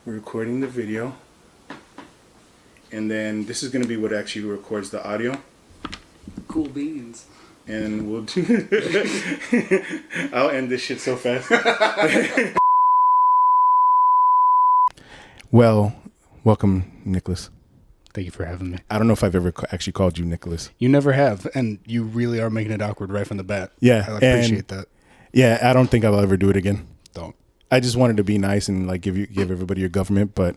We're recording the video. And then this is going to be what actually records the audio. Cool beans. And we'll do... I'll end this shit so fast. Well, welcome, Nicholas. Thank you for having me. I don't know if I've ever actually called you Nicholas. You never have, and you really are making it awkward right from the bat. Yeah. I appreciate that. Yeah, I don't think I'll ever do it again. Don't. I just wanted to be nice and like give everybody your government, but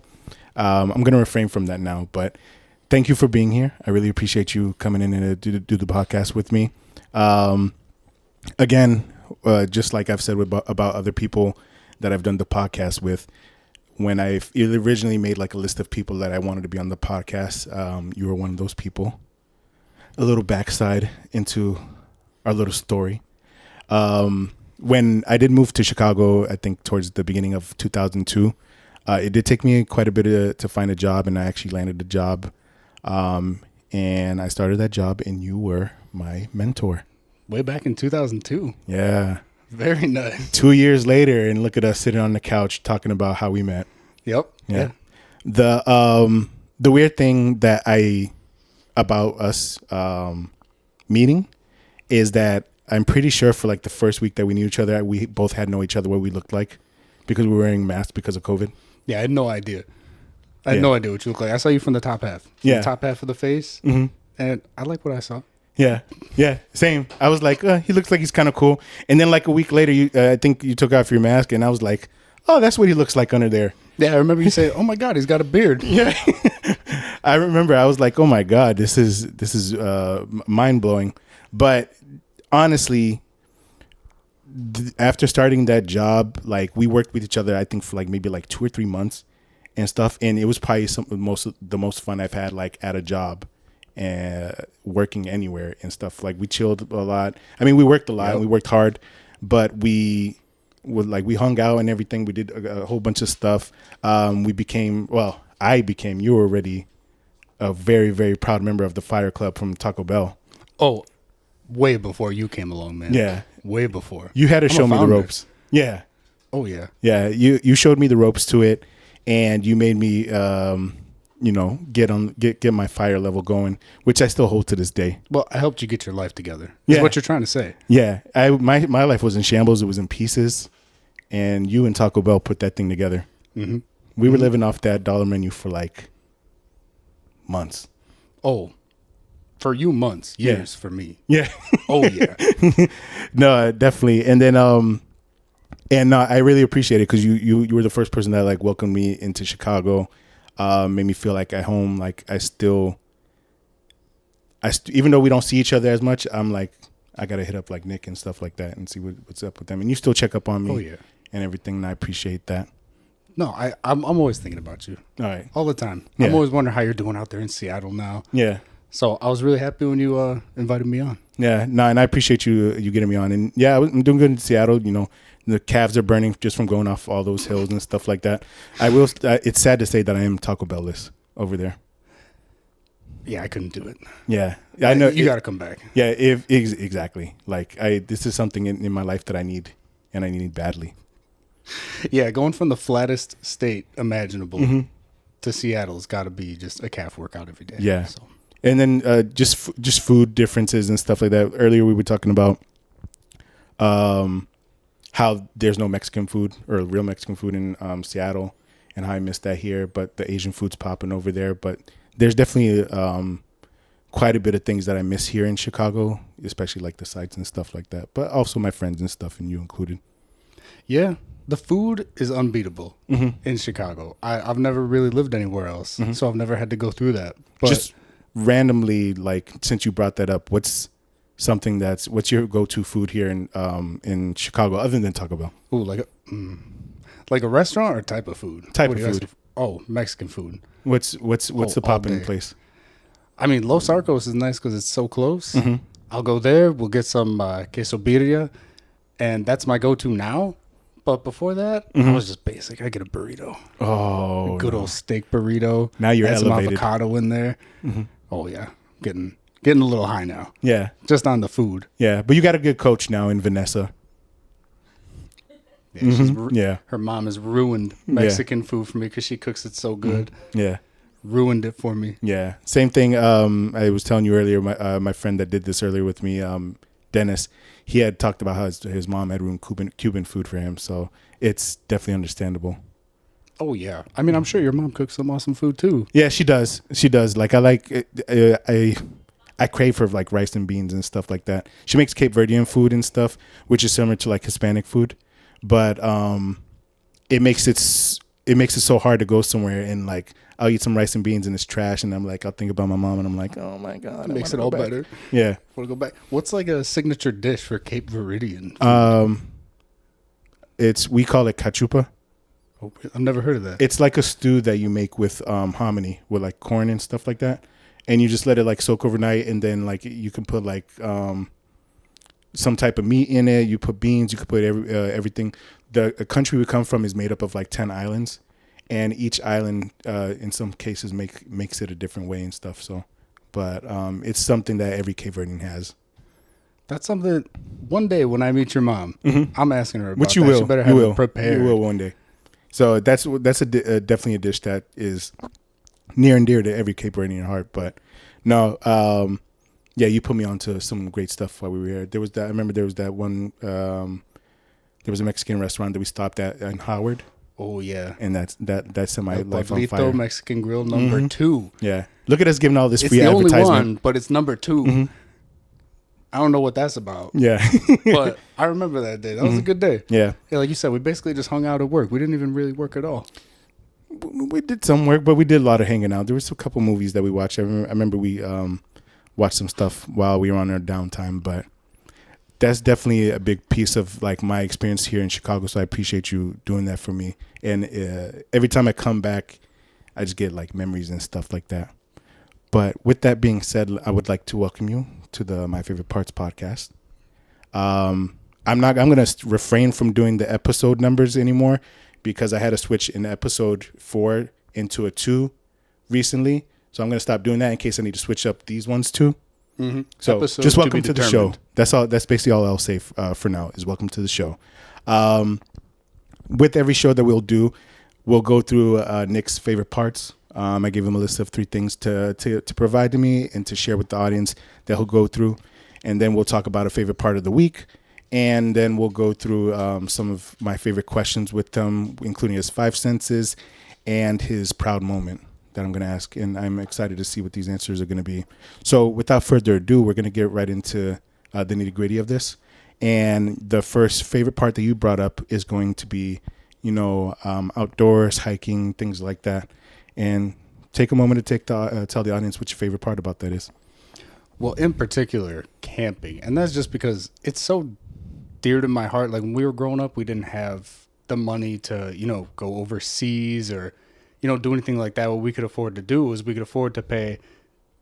I'm gonna refrain from that now. But thank you for being here. I really appreciate you coming in and do the podcast with me. Again, just like I've said about other people that I've done the podcast with, when I originally made like a list of people that I wanted to be on the podcast, you were one of those people. A little backside into our little story. When I did move to Chicago, I think towards the beginning of 2002, it did take me quite a bit to find a job, and I actually landed a job. And I started that job, and you were my mentor. Way back in 2002. Yeah. Very nice. 2 years later, and look at us sitting on the couch talking about how we met. Yep. Yeah. The weird thing about us meeting is that I'm pretty sure for like the first week that we knew each other, we both had known each other what we looked like because we were wearing masks because of COVID. Yeah, I had no idea. I had no idea what you look like. I saw you from the top half. The top half of the face. Mm-hmm. And I like what I saw. Yeah, same. I was like, he looks like he's kind of cool. And then like a week later, I think you took off your mask, and I was like, oh, that's what he looks like under there. Yeah, I remember you saying, oh my God, he's got a beard. Yeah. I remember I was like, oh my God, this is mind blowing. But honestly, after starting that job, like we worked with each other, I think for like maybe like 2 or 3 months and stuff. And it was probably the most fun I've had like at a job and working anywhere and stuff. Like we chilled a lot. I mean, we worked a lot and we worked hard, but we hung out and everything. We did a whole bunch of stuff. I became, you were already a very, very proud member of the Fire Club from Taco Bell. Oh, way before you came along, man. Yeah. Way before. You had to show me the ropes. Yeah. Oh, yeah. Yeah. You showed me the ropes to it, and you made me, get my fire level going, which I still hold to this day. Well, I helped you get your life together. Is what you're trying to say. Yeah. My life was in shambles. It was in pieces, and you and Taco Bell put that thing together. Mm-hmm. We were living off that dollar menu for like months. Oh, for you months, years for me. Yeah. Oh yeah. No, definitely. And then I really appreciate it because you were the first person that like welcomed me into Chicago, made me feel like at home. Like I even though we don't see each other as much, I'm like I gotta hit up like Nick and stuff like that and see what's up with them. And you still check up on me. Oh yeah. And everything, and I appreciate that. No, I'm always thinking about you. All right. All the time. Yeah. I'm always wondering how you're doing out there in Seattle now. Yeah. So I was really happy when you invited me on. Yeah, no, and I appreciate you getting me on. And yeah, I'm doing good in Seattle. You know, the calves are burning just from going off all those hills and stuff like that. It's sad to say that I am Taco Bell-less over there. Yeah, I couldn't do it. Yeah, I know you got to come back. Yeah, exactly. Like this is something in my life that I need, and I need badly. Yeah, going from the flattest state imaginable to Seattle's got to be just a calf workout every day. Yeah. So. And then just food differences and stuff like that. Earlier we were talking about how there's no Mexican food or real Mexican food in Seattle, and how I miss that here. But the Asian food's popping over there. But there's definitely quite a bit of things that I miss here in Chicago, especially like the sites and stuff like that. But also my friends and stuff, and you included. Yeah, the food is unbeatable in Chicago. I've never really lived anywhere else, so I've never had to go through that. But just randomly, like since you brought that up, what's your go-to food here in Chicago other than Taco Bell? Ooh, like a restaurant or type of food? Type of food. Oh, Mexican food. What's the poppin' place? I mean, Los Arcos is nice because it's so close. I'll go there. We'll get some queso birria, and that's my go-to now. But before that, I was just basic. I get a burrito. Oh, a good old steak burrito. Now you're add elevated. Some avocado in there. Oh yeah, getting a little high now. Yeah, just on the food. Yeah, but you got a good coach now in Vanessa. Yeah, Yeah. her mom has ruined Mexican food for me because she cooks it so good. Yeah. Ruined it for me. Yeah. Same thing. I was telling you earlier, my friend that did this earlier with me, Dennis, he had talked about how his mom had ruined Cuban food for him. So it's definitely understandable. Oh, yeah. I mean, I'm sure your mom cooks some awesome food, too. Yeah, she does. She does. Like, I crave for like rice and beans and stuff like that. She makes Cape Verdean food and stuff, which is similar to like Hispanic food, but it makes it so hard to go somewhere and like I'll eat some rice and beans and it's trash, and I'm like, I'll think about my mom and I'm like, oh my god, It makes it all better. Yeah. Want to go back? What's like a signature dish for Cape Verdean food? We call it cachupa. Oh, I've never heard of that. It's like a stew that you make with hominy, with like corn and stuff like that, and you just let it like soak overnight, and then like you can put like some type of meat in it. You put beans. You could put everything. The country we come from is made up of like 10 islands, and each island in some cases makes it a different way and stuff. So, but it's something that every Cape Verdean has. That's something. One day when I meet your mom, I'm asking her about Which you that. will. She better have it prepared. You will one day. So that's definitely a dish that is near and dear to every Cape Verdean heart. But no, yeah, you put me onto some great stuff while we were here. I remember there was that one. There was a Mexican restaurant that we stopped at in Howard. Oh yeah, and that's set my life on Pablito fire. Mexican Grill number 2. Yeah, look at us giving all this It's free the only advertisement. one, but it's number 2. I don't know what that's about. Yeah, but I remember that day. That was a good day. Yeah, like you said, we basically just hung out at work. We didn't even really work at all. We did some work, but we did a lot of hanging out. There was a couple movies that we watched. I remember we watched some stuff while we were on our downtime, but that's definitely a big piece of like my experience here in Chicago. So I appreciate you doing that for me. And every time I come back, I just get like memories and stuff like that. But with that being said, I would like to welcome you to the My Favorite Parts podcast. I'm going to refrain from doing the episode numbers anymore because I had to switch in episode 4 into a 2 recently. So I'm going to stop doing that in case I need to switch up these ones too. Mm-hmm. So episode just welcome to the show. That's all. That's basically all I'll say for now is welcome to the show. With every show that we'll do, we'll go through Nick's favorite parts. I gave him a list of 3 things to provide to me and to share with the audience that he'll go through. And then we'll talk about a favorite part of the week. And then we'll go through some of my favorite questions with him, including his 5 senses and his proud moment that I'm going to ask. And I'm excited to see what these answers are going to be. So without further ado, we're going to get right into the nitty gritty of this. And the first favorite part that you brought up is going to be, outdoors, hiking, things like that. And take a moment to tell the audience what your favorite part about that is. Well, in particular, camping. And that's just because it's so dear to my heart. Like when we were growing up, we didn't have the money to, go overseas or, do anything like that. What we could afford to do was we could afford to pay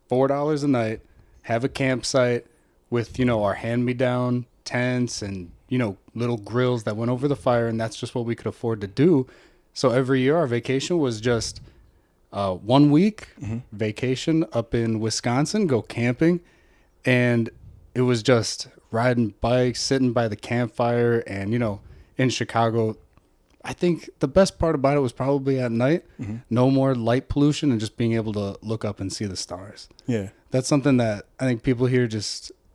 $4 a night, have a campsite with, our hand-me-down tents and, little grills that went over the fire. And that's just what we could afford to do. So every year our vacation was just 1 week vacation up in Wisconsin, go camping. And it was just riding bikes, sitting by the campfire. And, in Chicago, I think the best part about it was probably at night, no more light pollution and just being able to look up and see the stars. Yeah. That's something that I think people here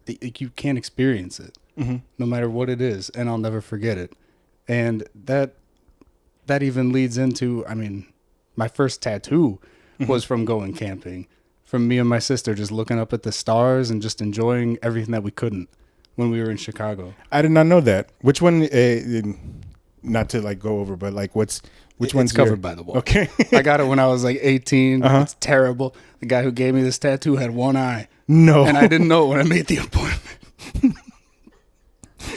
you can't experience it no matter what it is. And I'll never forget it. And that even leads into, my first tattoo was from going camping, from me and my sister just looking up at the stars and just enjoying everything that we couldn't when we were in Chicago. I did not know that. Which one, not to like go over, but like which one's covered by the wall? Okay. I got it when I was like 18. It's terrible. The guy who gave me this tattoo had one eye. No. And I didn't know it when I made the appointment.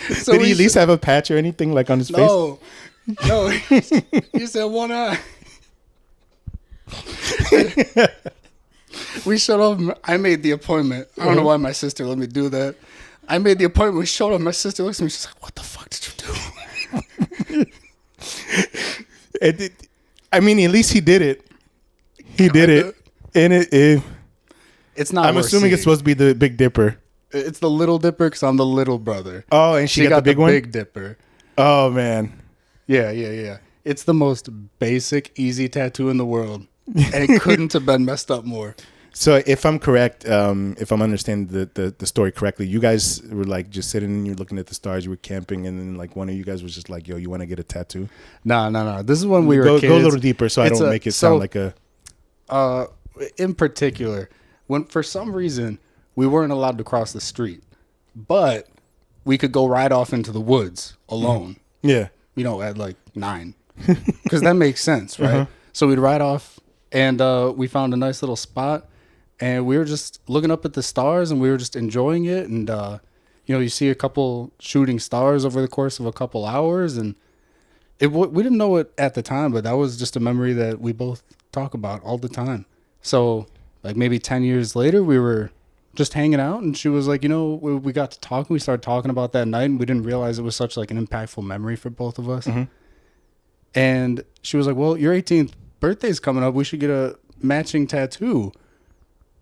So did he at least have a patch or anything like on his face? No, he said one eye. We showed up. I made the appointment. I don't know why my sister let me do that. I made the appointment. We showed up. My sister looks at me. She's like, "What the fuck did you do?" At least he did it. He did it, and it's not. I'm assuming it's supposed to be the Big Dipper. It's the Little Dipper because I'm the little brother. Oh, and she got the big one. Big Dipper. Oh man. Yeah. It's the most basic, easy tattoo in the world. And it couldn't have been messed up more. So if I'm correct, if I'm understanding the story correctly, you guys were like just sitting and you're looking at the stars, you were camping, and then like one of you guys was just like, yo, you want to get a tattoo? No. This is when we were Go kids. a little deeper so I don't make it sound like a... In particular, when for some reason we weren't allowed to cross the street, but we could go right off into the woods alone. Yeah. You know, at like 9. Because that makes sense, right? So we'd ride off, and we found a nice little spot. And we were just looking up at the stars, and we were just enjoying it. And, you know, you see a couple shooting stars over the course of a couple hours. And we didn't know it at the time, but that was just a memory that we both talk about all the time. So, like, maybe 10 years later, we were just hanging out. And she was like, you know, we got to talk. And we started talking about that night. And we didn't realize it was such, like, an impactful memory for both of us. And she was like, well, your 18th birthday's coming up. We should get a matching tattoo.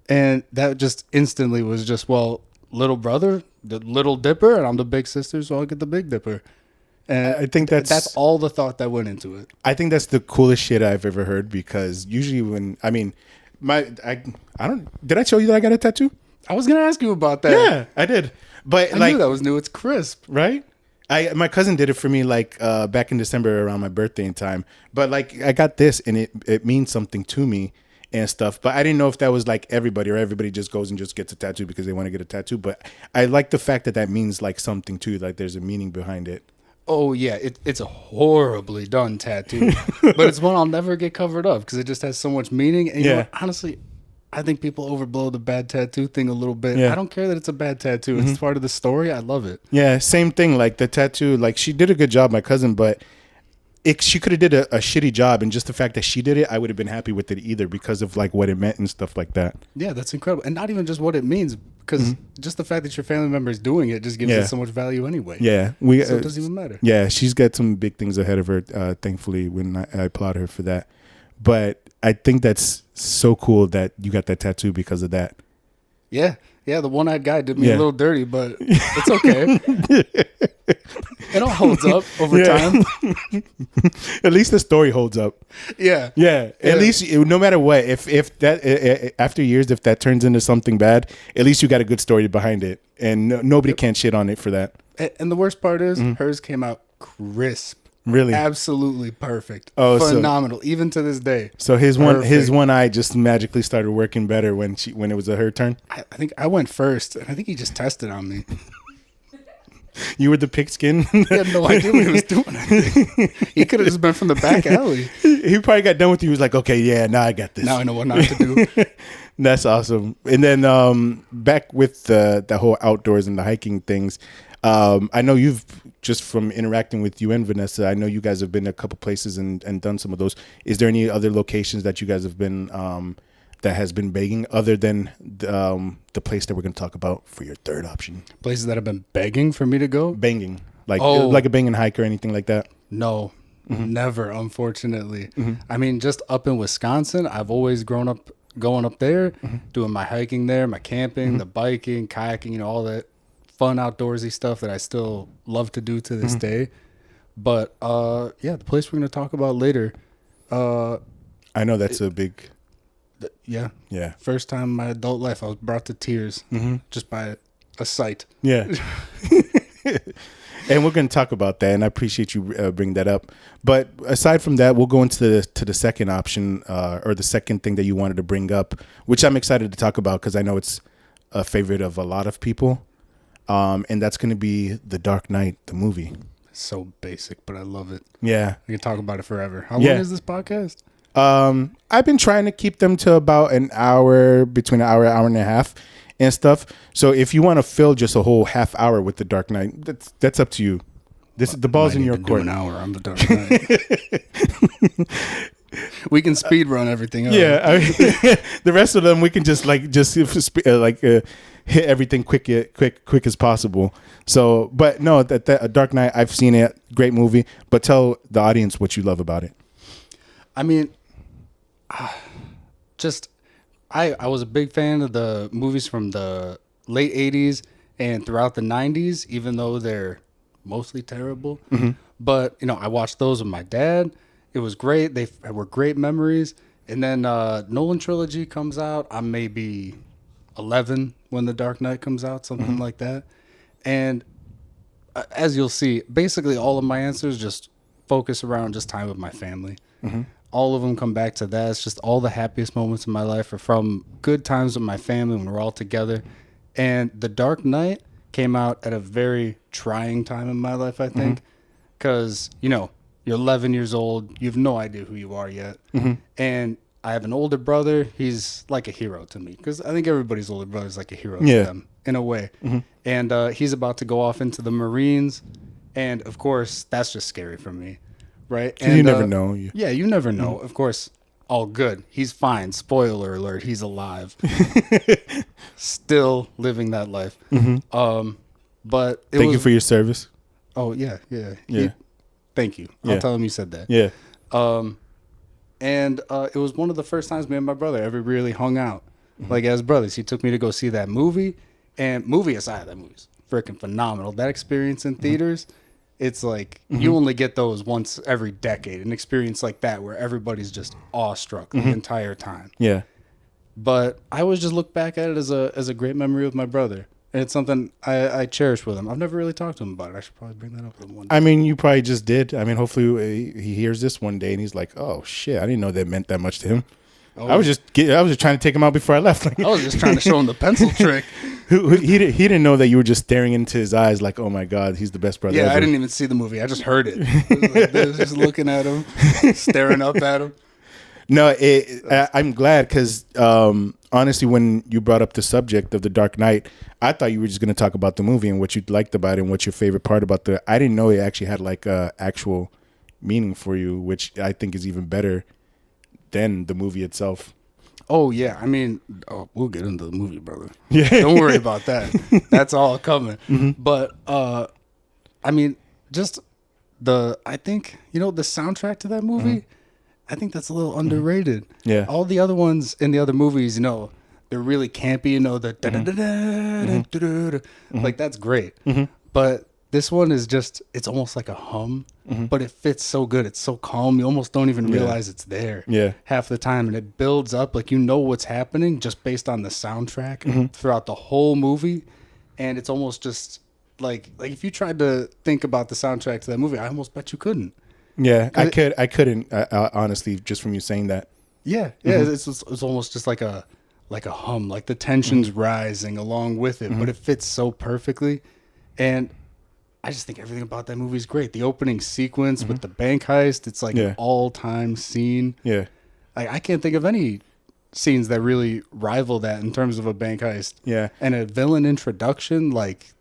And that just instantly was just, well, little brother, the little dipper, and I'm the big sister, so I'll get the big dipper. And I think that's all the thought that went into it. I think that's the coolest shit I've ever heard, because usually when, I mean, I don't, did I tell you that I got a tattoo? I was going to ask you about that. Yeah, I did. But I knew that was new. It's crisp. Right? My cousin did it for me like back in December around my birthday in time. But like I got this and it means something to me and stuff. But I didn't know if that was like everybody, or everybody just goes and just gets a tattoo because they want to get a tattoo. But I like the fact that that means like something too. Like there's a meaning behind it. Oh, yeah. It's a horribly done tattoo. But it's one I'll never get covered up because it just has so much meaning. And you know what? Honestly, I think people overblow the bad tattoo thing a little bit. Yeah. I don't care that it's a bad tattoo. It's part of the story. I love it. Yeah, same thing. Like the tattoo, like she did a good job, my cousin, but she could have did a shitty job. And just the fact that she did it, I would have been happy with it either because of like what it meant and stuff like that. Yeah, that's incredible. And not even just what it means, because just the fact that your family member is doing it just gives it so much value anyway. Yeah. So it doesn't even matter. Yeah, she's got some big things ahead of her, thankfully, when I applaud her for that. But I think that's so cool that you got that tattoo because of that. Yeah. Yeah, the one-eyed guy did me a little dirty, but it's okay. It all holds up over time. At least the story holds up. Yeah. Yeah. At least, no matter what, if that after years, if that turns into something bad, at least you got a good story behind it, and nobody can shit on it for that. And the worst part is, hers came out crisp. Really? Absolutely perfect. Oh, phenomenal, even to this day. So his one eye just magically started working better when it was her turn. I think I went first, and I think he just tested on me. You were the pigskin? He had no idea what he was doing. I think. He could have just been from the back alley. He probably got done with you. He was like, okay, yeah, now I got this. Now I know what not to do. That's awesome. And then back with the whole outdoors and the hiking things, I know you've, just from interacting with you and Vanessa, I know you guys have been a couple places and done some of those. Is there any other locations that you guys have been that has been begging other than the place that we're going to talk about for your third option? Places that have been begging for me to go? Banging. Like a banging hike or anything like that? No, never, unfortunately. I mean, just up in Wisconsin, I've always grown up going up there, doing my hiking there, my camping, the biking, kayaking, you know, all that fun outdoorsy stuff that I still love to do to this day. But yeah, the place we're going to talk about later. I know that's a big... Yeah. Yeah. First time in my adult life, I was brought to tears just by a sight. Yeah. And we're going to talk about that, and I appreciate you bringing that up. But aside from that, we'll go into the second option, or the second thing that you wanted to bring up, which I'm excited to talk about because I know it's a favorite of a lot of people. And that's going to be The Dark Knight, the movie. So basic, but I love it. Yeah. We can talk about it forever. How long is this podcast? I've been trying to keep them to about an hour, between an hour and a half and stuff. So if you want to fill just a whole half hour with The Dark Knight, that's up to you. The ball's in your court. An hour on The Dark Knight. We can speed run everything up. Yeah, I mean, the rest of them we can just hit everything quick as possible. So, but no, that Dark Knight, I've seen it, great movie. But tell the audience what you love about it. I mean, I was a big fan of the movies from the late 80s and throughout the 90s, even though they're mostly terrible. But, I watched those with my dad. It was great. They were great memories. And then Nolan Trilogy comes out. I'm maybe 11 when The Dark Knight comes out, something like that. And as you'll see, basically all of my answers just focus around just time with my family. All of them come back to that. It's just all the happiest moments in my life are from good times with my family when we're all together. And The Dark Knight came out at a very trying time in my life, I think, because, you're 11 years old. You have no idea who you are yet. And I have an older brother. He's like a hero to me because I think everybody's older brother is like a hero to them in a way. And he's about to go off into the Marines. And, of course, that's just scary for me. Right. And you never know. Yeah, you never know. Of course, all good. He's fine. Spoiler alert. He's alive. Still living that life. But thank you for your service. Oh, yeah. Thank you. Yeah. I'll tell him you said that. Yeah. And it was one of the first times me and my brother ever really hung out. Like as brothers. He took me to go see that movie. And movie aside, that movie's freaking phenomenal. That experience in theaters. It's like you only get those once every decade, an experience like that where everybody's just awestruck the entire time. Yeah. But I always just look back at it as a great memory with my brother. And it's something I cherish with him. I've never really talked to him about it. I should probably bring that up with him one day. I mean, you probably just did. I mean, hopefully he hears this one day and he's like, "Oh shit, I didn't know that meant that much to him." I was just trying to take him out before I left. Like, I was just trying to show him the pencil trick. He didn't know that you were just staring into his eyes like, "Oh my God, he's the best brother." Yeah, ever. I didn't even see the movie. I just heard it. I was just looking at him, staring up at him. No, I'm glad because honestly, when you brought up the subject of The Dark Knight, I thought you were just going to talk about the movie and what you liked about it and what's your favorite part about the. I didn't know it actually had like a actual meaning for you, which I think is even better than the movie itself. Oh yeah, I mean, we'll get into the movie, brother. Yeah, don't worry about that. That's all coming. But I mean, just I think the soundtrack to that movie. I think that's a little underrated. Yeah. All the other ones in the other movies, they're really campy. Like that's great. But this one is it's almost like a hum, but it fits so good. It's so calm. You almost don't even realize it's there. Yeah. Half the time, and it builds up like what's happening just based on the soundtrack throughout the whole movie, and it's almost just like if you tried to think about the soundtrack to that movie, I almost bet you couldn't. Yeah, I couldn't honestly, just from you saying that. Yeah, it's almost just like a hum, like the tension's rising along with it, but it fits so perfectly, and I just think everything about that movie is great. The opening sequence with the bank heist, it's like an all-time scene. Yeah, I can't think of any scenes that really rival that in terms of a bank heist. Yeah, and a villain introduction like.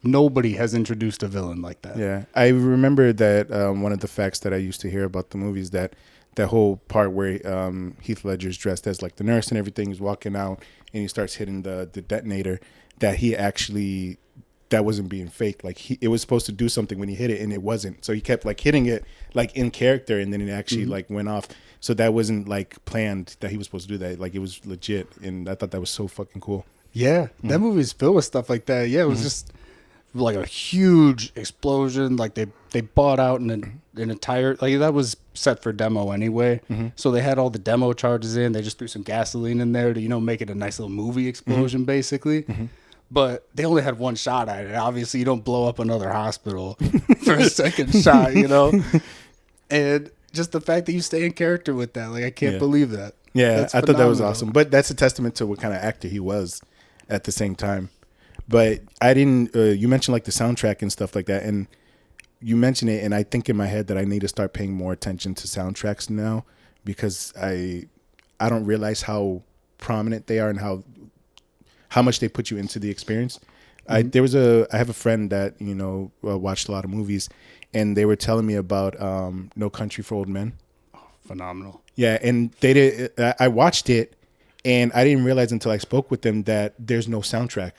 Nobody has introduced a villain like that. Yeah, I remember that one of the facts that I used to hear about the movie is that whole part where Heath Ledger's dressed as like the nurse and everything is walking out and he starts hitting the detonator, that he actually, that wasn't being fake. Like it was supposed to do something when he hit it and it wasn't. So he kept like hitting it like in character and then it actually like went off. So that wasn't like planned that he was supposed to do that. Like it was legit. And I thought that was so fucking cool. Yeah, that movie's filled with stuff like that. Yeah, it was just like a huge explosion. Like they bought out an entire, like that was set for demo anyway. So they had all the demo charges in. They just threw some gasoline in there to make it a nice little movie explosion basically. But they only had one shot at it. Obviously you don't blow up another hospital for a second shot, and just the fact that you stay in character with that, like I can't believe that. Yeah, that's I thought that was phenomenal. awesome. But that's a testament to what kind of actor he was at the same time. But I didn't, you mentioned like the soundtrack and stuff like that. And you mentioned it. And I think in my head that I need to start paying more attention to soundtracks now because I don't realize how prominent they are and how much they put you into the experience. I have a friend that, watched a lot of movies and they were telling me about No Country for Old Men. Oh, phenomenal. Yeah. And I watched it and I didn't realize until I spoke with them that there's no soundtrack.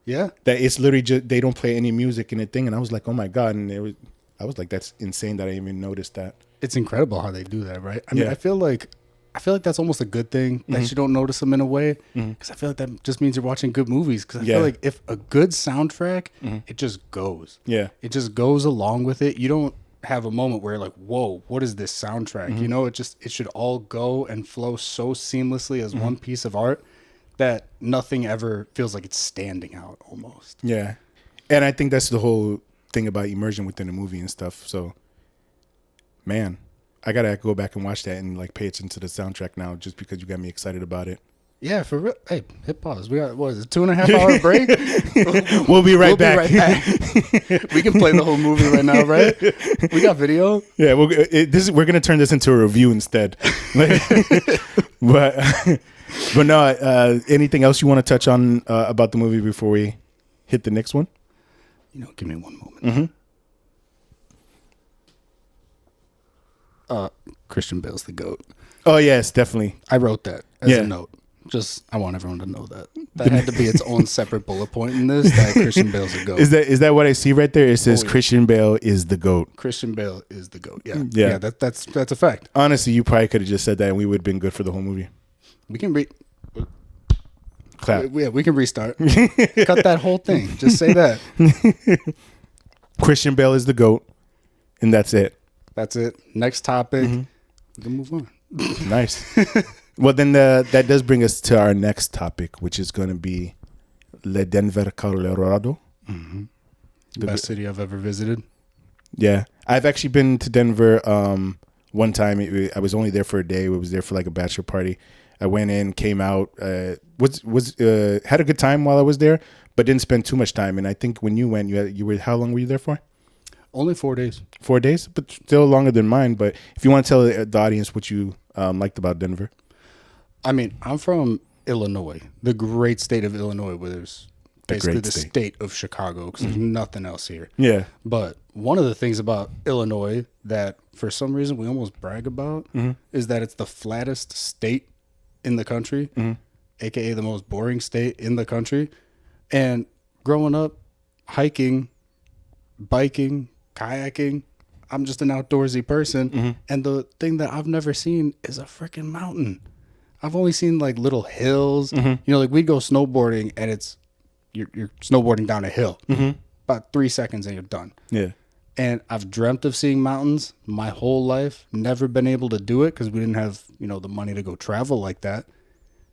Yeah, that it's literally just they don't play any music in the thing, and I was like, oh my God, and I was like, that's insane that I even noticed that. It's incredible how they do that, right? I mean, I feel like that's almost a good thing that you don't notice them in a way, because I feel like that just means you're watching good movies. Because I feel like if a good soundtrack, it just goes. Yeah, it just goes along with it. You don't have a moment where you're like, whoa, what is this soundtrack? You know, it should all go and flow so seamlessly as one piece of art that nothing ever feels like it's standing out almost. Yeah. And I think that's the whole thing about immersion within a movie and stuff. So, man, I got to go back and watch that and like pay attention to the soundtrack now just because you got me excited about it. Yeah, for real. Hey, hit pause. We got, what is it, 2.5 hour break? We'll be right back. We can play the whole movie right now, right? We got video. Yeah, we're going to turn this into a review instead. but no, anything else you want to touch on about the movie before we hit the next one? You know, give me one moment. Christian Bale's the GOAT. Oh, yes, definitely. I wrote that as a note. Just, I want everyone to know that. That had to be its own separate bullet point in this, that Christian Bale's the GOAT. Is that what I see right there? It says Christian Bale is the GOAT. Christian Bale is the GOAT. Yeah. That's a fact. Honestly, you probably could have just said that and we would have been good for the whole movie. We can clap. Yeah, we can restart. Cut that whole thing. Just say that. Christian Bale is the GOAT, and that's it. That's it. Next topic. We can move on. Nice. Well, then that does bring us to our next topic, which is going to be Le Denver, Colorado. The best city I've ever visited. Yeah. I've actually been to Denver one time. I was only there for a day. I was there for like a bachelor party. I went in, came out, had a good time while I was there, but didn't spend too much time. And I think when you went, you were, how long were you there for? Only 4 days. 4 days, but still longer than mine. But if you want to tell the audience what you liked about Denver. I mean, I'm from Illinois, the great state of Illinois, where there's basically the state of Chicago, because there's nothing else here. Yeah. But one of the things about Illinois that for some reason we almost brag about is that it's the flattest state in the country, aka the most boring state in the country. And growing up, hiking, biking, kayaking, I'm just an outdoorsy person. And the thing that I've never seen is a freaking mountain. I've only seen like little hills. You know, like we'd go snowboarding and it's you're snowboarding down a hill. About 3 seconds and you're done. Yeah. And I've dreamt of seeing mountains my whole life. Never been able to do it because we didn't have, you know, the money to go travel like that.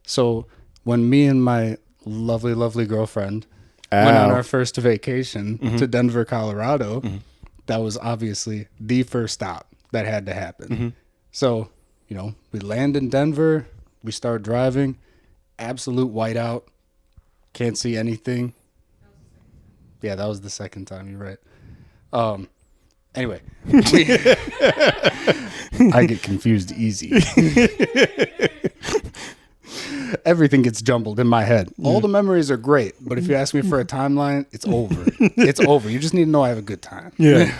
So when me and my lovely, lovely girlfriend went on our first vacation to Denver, Colorado, that was obviously the first stop that had to happen. So, you know, we land in Denver. We start driving. Absolute whiteout. Can't see anything. Yeah, that was the second time. You're right. Anyway, I get confused easy. Everything gets jumbled in my head. All the memories are great, but if you ask me for a timeline, it's over. It's over. You just need to know I have a good time. Yeah.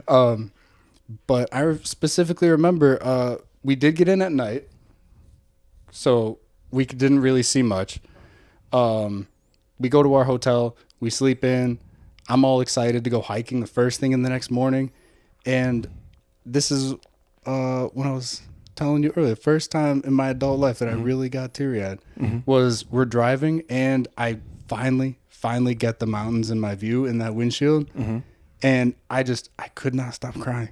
But I specifically remember we did get in at night, so we didn't really see much. We go to our hotel, we sleep in. I'm all excited to go hiking the first thing in the next morning. And this is when I was telling you earlier, first time in my adult life that I really got teary-eyed was we're driving and I finally get the mountains in my view in that windshield. And I could not stop crying.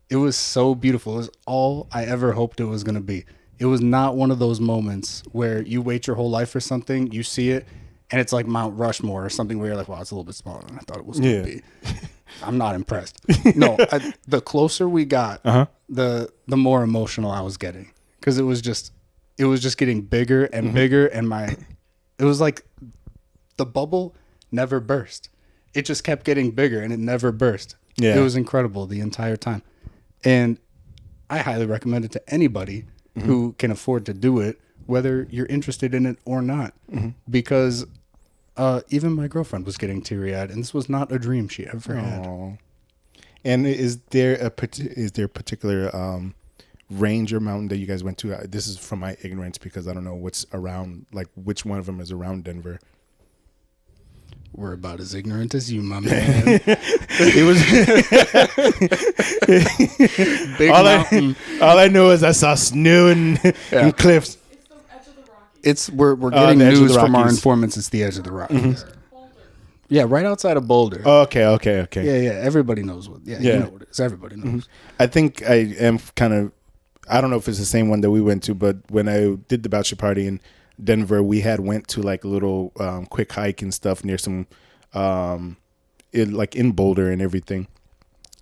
It was so beautiful. It was all I ever hoped it was going to be. It was not one of those moments where you wait your whole life for something, you see it, and it's like Mount Rushmore or something where you're like, wow, it's a little bit smaller than I thought it was going to be. I'm not impressed. No, the closer we got, the more emotional I was getting, because it was just getting bigger and bigger, and it was like the bubble never burst. It just kept getting bigger and it never burst. Yeah. It was incredible the entire time. And I highly recommend it to anybody who can afford to do it, whether you're interested in it or not, because even my girlfriend was getting teary-eyed, and this was not a dream she ever had. And is there a particular range or mountain that you guys went to? This is from my ignorance because I don't know what's around, like which one of them is around Denver. We're about as ignorant as you, my man. It was big mountain. All I know is I saw snow and cliffs. It's the edge of the Rockies. We're getting news from our informants. It's the edge of the Rockies. Yeah, right outside of Boulder. Oh, okay. Yeah. Everybody knows what. Yeah, Yeah. you know what it is. Everybody knows. I think I am kind of. I don't know if it's the same one that we went to, but when I did the bachelor party in Denver, we had went to like a little quick hike and stuff near some, like in Boulder and everything.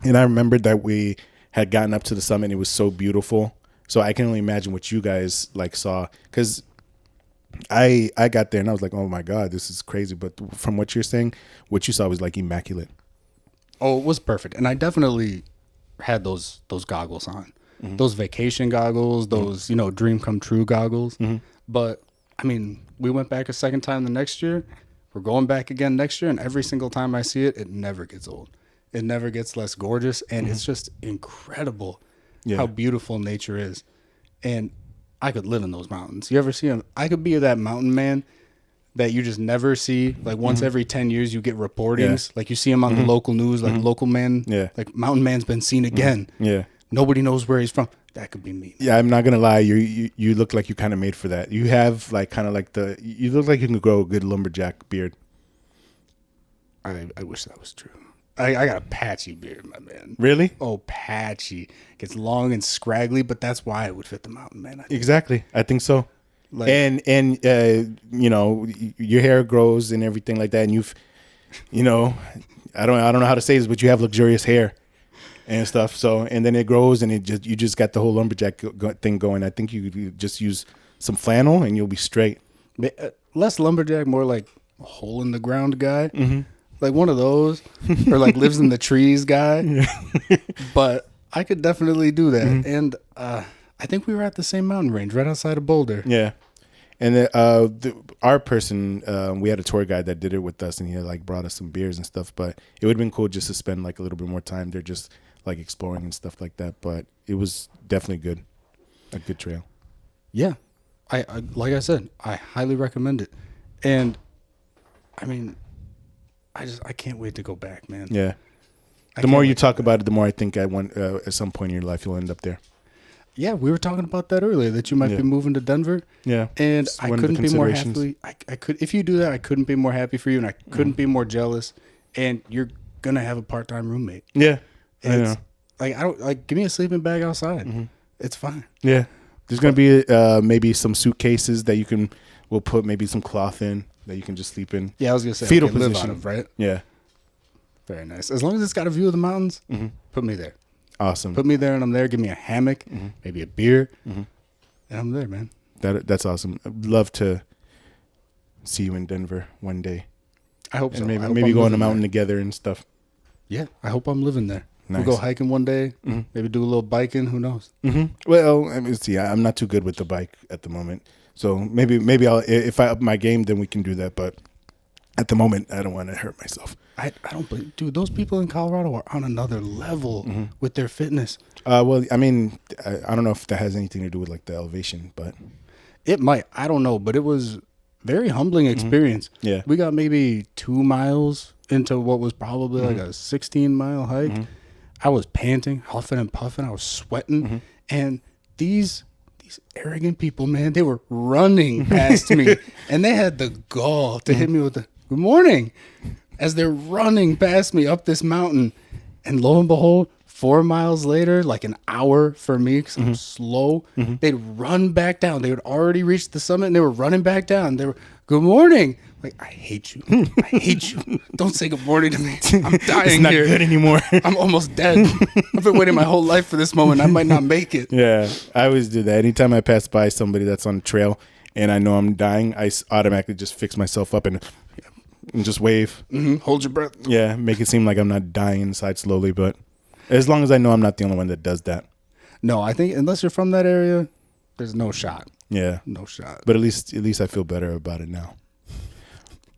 And I remembered that we had gotten up to the summit and it was so beautiful. So I can only imagine what you guys like saw, because I got there and I was like, oh my God, this is crazy. But from what you're saying, what you saw was like immaculate. Oh, it was perfect, and I definitely had those goggles on, those vacation goggles, those dream come true goggles. But I mean, we went back a second time the next year. We're going back again next year, and every single time I see it, it never gets old. It never gets less gorgeous, and it's just incredible how beautiful nature is. And I could live in those mountains. You ever see them? I could be that mountain man that you just never see. Like once every 10 years, you get reportings. Like you see him on the local news, like local man. Yeah. Like mountain man's been seen again. Yeah. Nobody knows where he's from. That could be me. Yeah, I'm not gonna lie. You look like you kind of made for that. You have like kind of like you look like you can grow a good lumberjack beard. I wish that was true. I got a patchy beard, my man. Really? Oh, patchy. Gets long and scraggly, but that's why it would fit the mountain man. Exactly. I think so. Like, and your hair grows and everything like that, and I don't know how to say this, but you have luxurious hair and stuff. So, and then it grows, and you just got the whole lumberjack thing going. I think you could just use some flannel, and you'll be straight. Less lumberjack, more like a hole in the ground guy. Like one of those, or like lives in the trees guy. But I could definitely do that. And I think we were at the same mountain range right outside of Boulder. Yeah. And our person, we had a tour guide that did it with us, and he had like brought us some beers and stuff. But it would have been cool just to spend like a little bit more time there, just like exploring and stuff like that. But it was definitely good, a good trail. Yeah, I like I said, I highly recommend it. And I mean, I can't wait to go back, man. Yeah. The more you talk about it, the more I think I want at some point in your life you'll end up there. Yeah, we were talking about that earlier, that you might be moving to Denver. Yeah. And I couldn't be more happy. I could, if you do that, I couldn't be more happy for you, and I couldn't be more jealous. And you're gonna have a part-time roommate. Yeah. And I don't give me a sleeping bag outside. It's fine. Yeah. There's gonna be maybe some suitcases that we'll put maybe some cloth in that you can just sleep in. Yeah, I was gonna say fetal position, live out of, right? Yeah. Very nice. As long as it's got a view of the mountains, put me there. Awesome. Put me there, and I'm there. Give me a hammock, maybe a beer, and I'm there, man. That's awesome. I'd love to see you in Denver one day. I hope so. And maybe go on a mountain together and stuff. Yeah, I hope I'm living there. Nice. We'll go hiking one day. Maybe do a little biking. Who knows? Well, I mean, see, I'm not too good with the bike at the moment, so maybe if I up my game, then we can do that. But at the moment, I don't want to hurt myself. I don't believe, dude. Those people in Colorado are on another level with their fitness. Well, I mean, I don't know if that has anything to do with like the elevation, but it might. I don't know, but it was very humbling experience. Yeah, we got maybe 2 miles into what was probably like a 16-mile hike. I was panting, huffing and puffing. I was sweating, and these arrogant people, man, they were running past me, and they had the gall to hit me with the "Good morning" as they're running past me up this mountain. And lo and behold, 4 miles later, like an hour for me because I'm slow, they'd run back down. They had already reached the summit, and they were running back down. They were, "Good morning." Like, I hate you. I hate you. Don't say good morning to me. I'm dying it's not here. good anymore. I'm almost dead. I've been waiting my whole life for this moment. I might not make it. Yeah, I always do that. Anytime I pass by somebody that's on the trail and I know I'm dying, I automatically just fix myself up and just wave. Hold your breath. Yeah, make it seem like I'm not dying inside slowly. But as long as I know I'm not the only one that does that. No, I think unless you're from that area, there's no shot. Yeah, no shot. But at least I feel better about it now.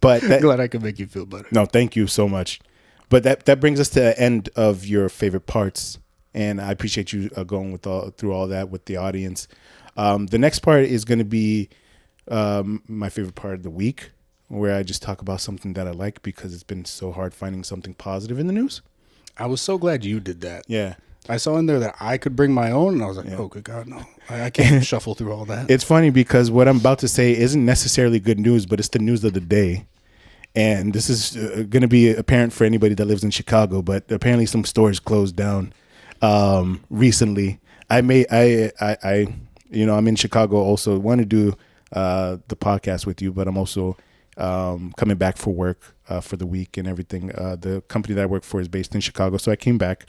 But glad I could make you feel better. No, thank you so much. But that brings us to the end of your favorite parts, and I appreciate you going through all that with the audience. The next part is going to be my favorite part of the week, where I just talk about something that I like because it's been so hard finding something positive in the news. I was so glad you did that. Yeah. I saw in there that I could bring my own, and I was like, oh, good God, no. I can't shuffle through all that. It's funny because what I'm about to say isn't necessarily good news, but it's the news of the day. And this is going to be apparent for anybody that lives in Chicago, but apparently some stores closed down recently. I'm in Chicago also. Want to do the podcast with you, but I'm also coming back for work for the week and everything. The company that I work for is based in Chicago, so I came back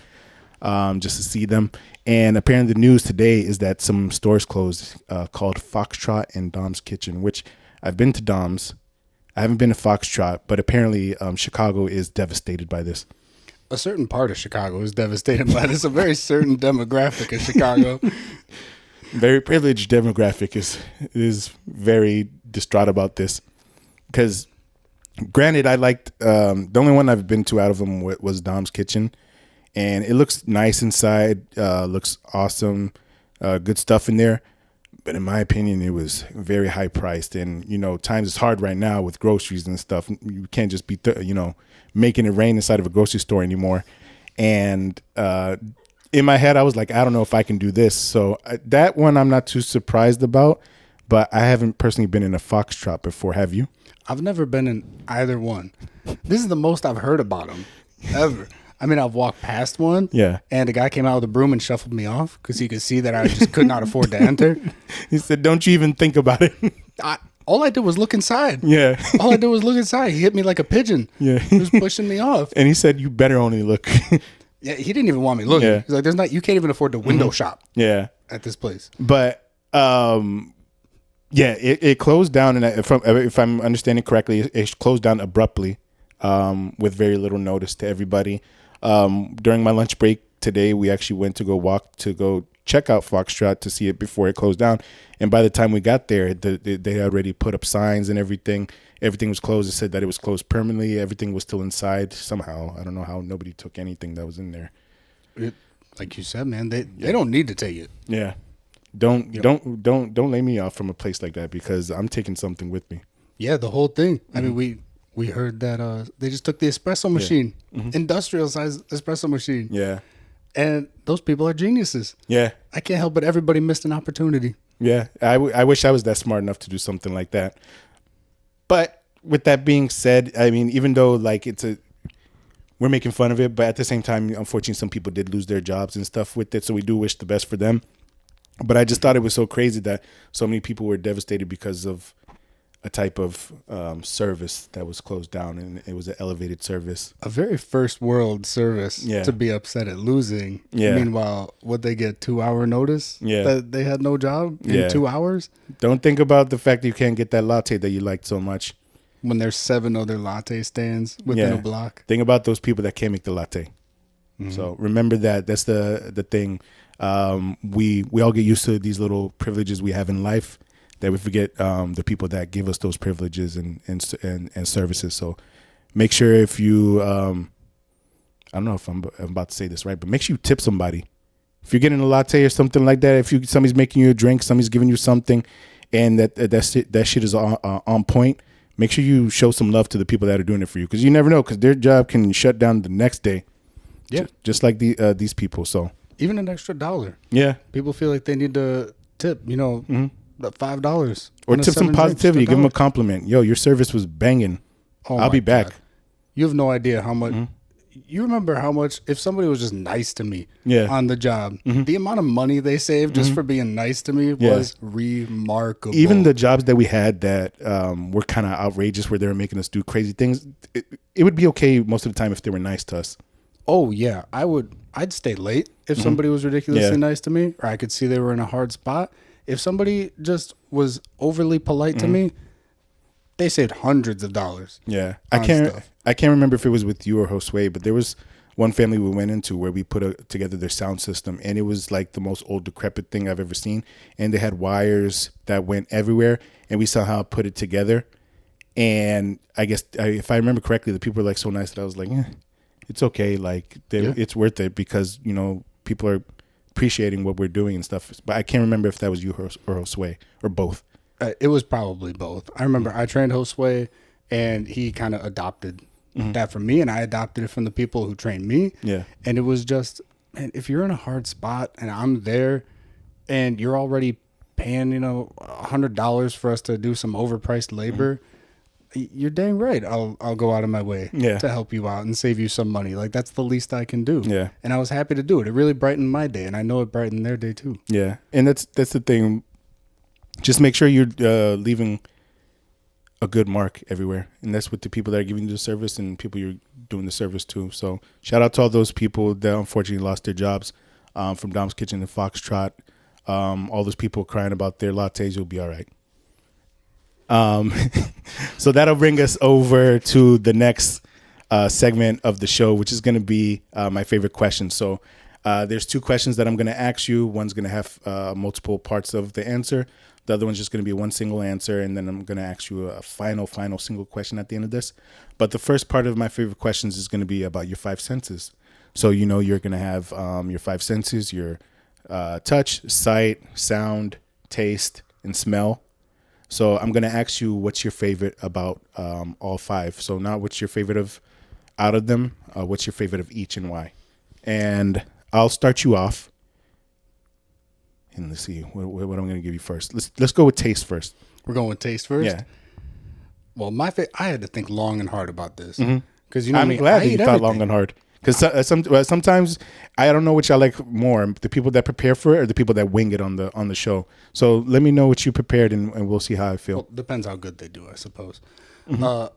just to see them. And apparently the news today is that some stores closed called Foxtrot and Dom's Kitchen, which I've been to Dom's. I haven't been to Foxtrot, but apparently Chicago is devastated by this. A certain part of Chicago is devastated by this. A very certain demographic of Chicago. Very privileged demographic is very distraught about this. Because granted, I liked the only one I've been to out of them was Dom's Kitchen. And it looks nice inside, looks awesome, good stuff in there. But in my opinion, it was very high priced. And, times is hard right now with groceries and stuff. You can't just be, making it rain inside of a grocery store anymore. And in my head, I was like, I don't know if I can do this. So that one I'm not too surprised about. But I haven't personally been in a Foxtrot before. Have you? I've never been in either one. This is the most I've heard about them ever. I mean, I've walked past one, and the guy came out with a broom and shuffled me off because he could see that I just could not afford to enter. He said, don't you even think about it. All I did was look inside. Yeah. All I did was look inside. He hit me like a pigeon. Yeah. He was pushing me off. And he said, you better only look. Yeah, he didn't even want me looking. Yeah. He's like, you can't even afford to window shop at this place. But, it closed down, and if I'm understanding correctly, it closed down abruptly with very little notice to everybody. During my lunch break today, we actually went to go check out Foxtrot to see it before it closed down. And by the time we got there, they had already put up signs and everything. Everything was closed. It said that it was closed permanently. Everything was still inside somehow. I don't know how nobody took anything that was in there. Like you said, man, they don't need to take it. Yeah. Don't lay me off from a place like that because I'm taking something with me. Yeah, the whole thing. I mean, we heard that they just took the espresso machine, industrial size espresso machine. Yeah. And those people are geniuses. Yeah. I can't help but everybody missed an opportunity. Yeah. I wish I was that smart enough to do something like that. But with that being said, I mean, even though like we're making fun of it, but at the same time, unfortunately, some people did lose their jobs and stuff with it. So we do wish the best for them. But I just thought it was so crazy that so many people were devastated because of a type of service that was closed down, and it was an elevated service. A very first world service to be upset at losing. Yeah. Meanwhile, would they get 2-hour notice that they had no job in 2 hours? Don't think about the fact that you can't get that latte that you liked so much. When there's 7 other latte stands within a block. Think about those people that can't make the latte. Mm-hmm. So remember that. That's the thing. We all get used to these little privileges we have in life, that we forget the people that give us those privileges and services. So make sure if you, I don't know if I'm about to say this right, but make sure you tip somebody. If you're getting a latte or something like that, if somebody's making you a drink, somebody's giving you something, and that shit is on point, make sure you show some love to the people that are doing it for you, because you never know, because their job can shut down the next day. Yeah, just like these people. So even an extra $1. Yeah, people feel like they need to tip. $5 or tip some positivity. Give them a compliment. Yo, your service was banging. I'll be back. God. You have no idea how much. You remember how much, if somebody was just nice to me on the job, the amount of money they saved just for being nice to me was remarkable. Even the jobs that we had that were kind of outrageous, where they were making us do crazy things, it would be okay most of the time if they were nice to us. Oh, yeah. I'd stay late if somebody was ridiculously nice to me, or I could see they were in a hard spot. If somebody just was overly polite to me, they saved hundreds of dollars. Yeah. I can't remember if it was with you or Josue, but there was one family we went into where we put together their sound system, and it was like the most old decrepit thing I've ever seen. And they had wires that went everywhere, and we somehow put it together. And I guess if I remember correctly, the people were like so nice that I was like, it's okay. Like it's worth it, because, people are appreciating what we're doing and stuff. But I can't remember if that was you or Josue or both. It was probably both. I remember I trained Josue, and he kind of adopted that from me, and I adopted it from the people who trained me. Yeah. And it was just, man, if you're in a hard spot and I'm there and you're already paying, $100 for us to do some overpriced labor, You're dang right. I'll go out of my way Yeah. to help you out and save you some money. Like that's the least I can do. Yeah. And I was happy to do it. It really brightened my day, and I know it brightened their day too. Yeah, and that's the thing. Just make sure you're leaving a good mark everywhere, and that's with the people that are giving you the service and people you're doing the service to. So shout out to all those people that unfortunately lost their jobs, from Dom's Kitchen and Foxtrot. All those people crying about their lattes. You'll be all right. So that'll bring us over to the next segment of the show, which is going to be my favorite question. So there's two questions that I'm going to ask you. One's going to have multiple parts of the answer. The other one's just going to be one single answer, and then I'm going to ask you a final single question at the end of this. But the first part of my favorite questions is going to be about your five senses. So you're going to have your five senses: your touch, sight, sound, taste, and smell. So I'm going to ask you what's your favorite about all five. So not what's your favorite out of them, what's your favorite of each and why. And I'll start you off. And let's see what I'm going to give you first. Let's go with taste first. We're going with taste first? Yeah. Well, I had to think long and hard about this. Mm-hmm. Because I'm glad that you thought long and hard. Because sometimes I don't know which I like more, the people that prepare for it or the people that wing it on the show. So let me know what you prepared, and we'll see how I feel. Well, depends how good they do, I suppose. Mm-hmm.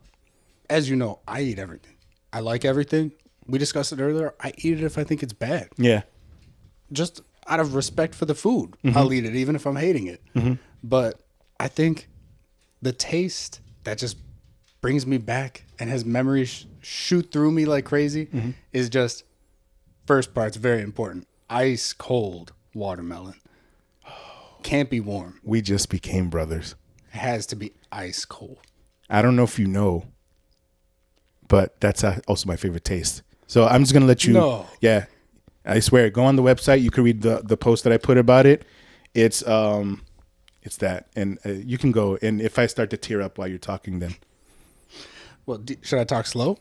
As you know, I eat everything. I like everything. We discussed it earlier. I eat it if I think it's bad. Yeah. Just out of respect for the food, Mm-hmm. I'll eat it even if I'm hating it. Mm-hmm. But I think the taste that just brings me back and has memories shoot through me like crazy is just, first part's very important. Ice cold watermelon. Can't be warm. We just became brothers. It has to be ice cold. I don't know if you know, but that's also my favorite taste. So I'm just going to let you. No. Yeah. I swear, go on the website. You can read the post that I put about it. It's that, and you can go. And if I start to tear up while you're talking, then Well, should I talk slow?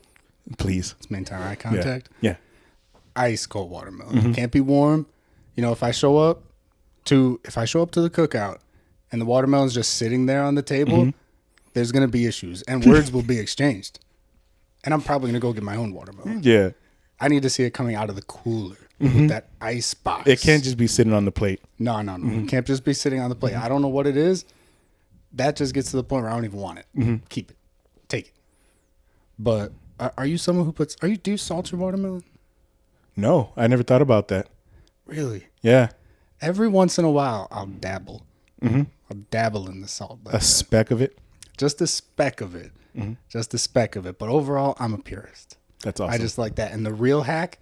please. Let's maintain eye contact. Yeah. Ice cold watermelon. Can't be warm. If I show up to the cookout and the watermelon's just sitting there on the table, there's gonna be issues and words will be exchanged. And I'm probably gonna go get my own watermelon. Yeah. I need to see it coming out of the cooler with that ice box. It can't just be sitting on the plate. No. It can't just be sitting on the plate. I don't know what it is. That just gets to the point where I don't even want it. Keep it. Take it. But are you someone who do you salt your watermelon? No, I never thought about that. Really? Yeah. Every once in a while, I'll dabble. I'll dabble in the salt. A speck of it. Just a speck of it. Just a speck of it. But overall, I'm a purist. That's awesome. I just like that. And the real hack,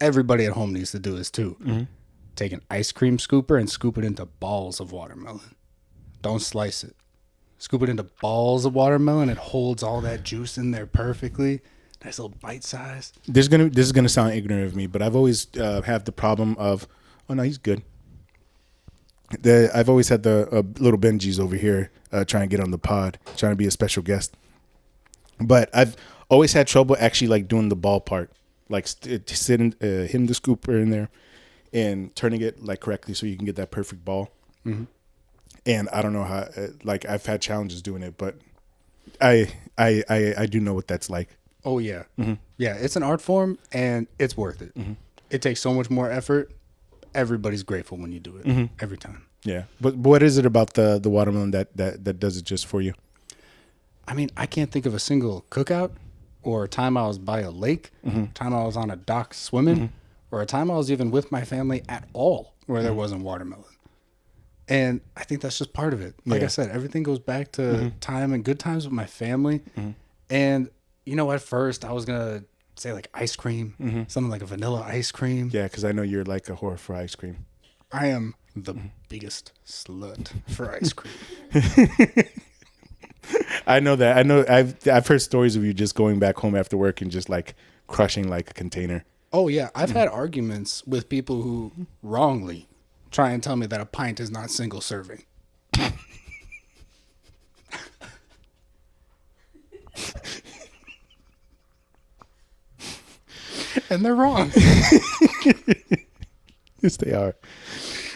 everybody at home needs to do this too. Take an ice cream scooper and scoop it into balls of watermelon. Don't slice it. Scoop it into balls of watermelon. It holds all that juice in there perfectly. Nice little bite size. This is gonna sound ignorant of me, but I've always have the problem of, oh no, he's good. I've always had the little Benjis over here trying to get on the pod, trying to be a special guest. But I've always had trouble actually like doing the ball part, like hitting the scooper in there and turning it like correctly so you can get that perfect ball. And I don't know how, like I've had challenges doing it, but I do know what that's like. Oh yeah. Yeah, it's an art form and it's worth it. It takes so much more effort. Everybody's grateful when you do it every time. Yeah. But what is it about the watermelon that does it just for you? I mean, I can't think of a single cookout or a time I was by a lake, time I was on a dock swimming, or a time I was even with my family at all where there wasn't watermelon. And I think that's just part of it. Like I said, everything goes back to time and good times with my family. And, at first I was going to say like ice cream, something like a vanilla ice cream. Yeah, because I know you're like a whore for ice cream. I am the biggest slut for ice cream. I know that. I know I've heard stories of you just going back home after work and just like crushing like a container. Oh, yeah. I've had arguments with people who wrongly try and tell me that a pint is not single serving. And they're wrong. Yes, they are.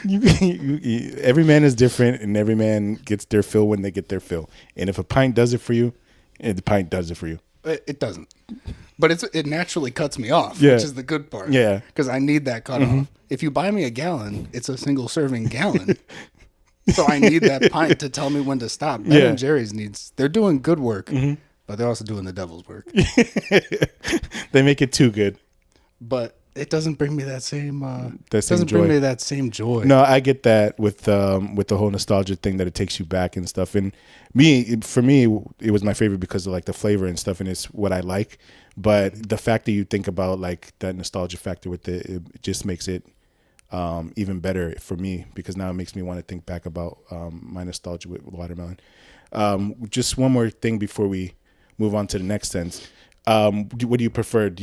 Every man is different, and every man gets their fill when they get their fill. And if a pint does it for you, the pint does it for you. It doesn't. But it naturally cuts me off, Yeah. which is the good part. Yeah. Because I need that cut off. If you buy me a gallon, it's a single serving gallon. So I need that pint to tell me when to stop. Ben and Jerry's they're doing good work, but they're also doing the devil's work. They make it too good. But it doesn't bring me that same joy. No, I get that with the whole nostalgia thing that it takes you back and stuff. And for me, it was my favorite because of like the flavor and stuff, and it's what I like. But the fact that you think about like that nostalgia factor with it just makes it even better for me, because now it makes me want to think back about my nostalgia with watermelon. Just one more thing before we move on to the next sense. What do you prefer?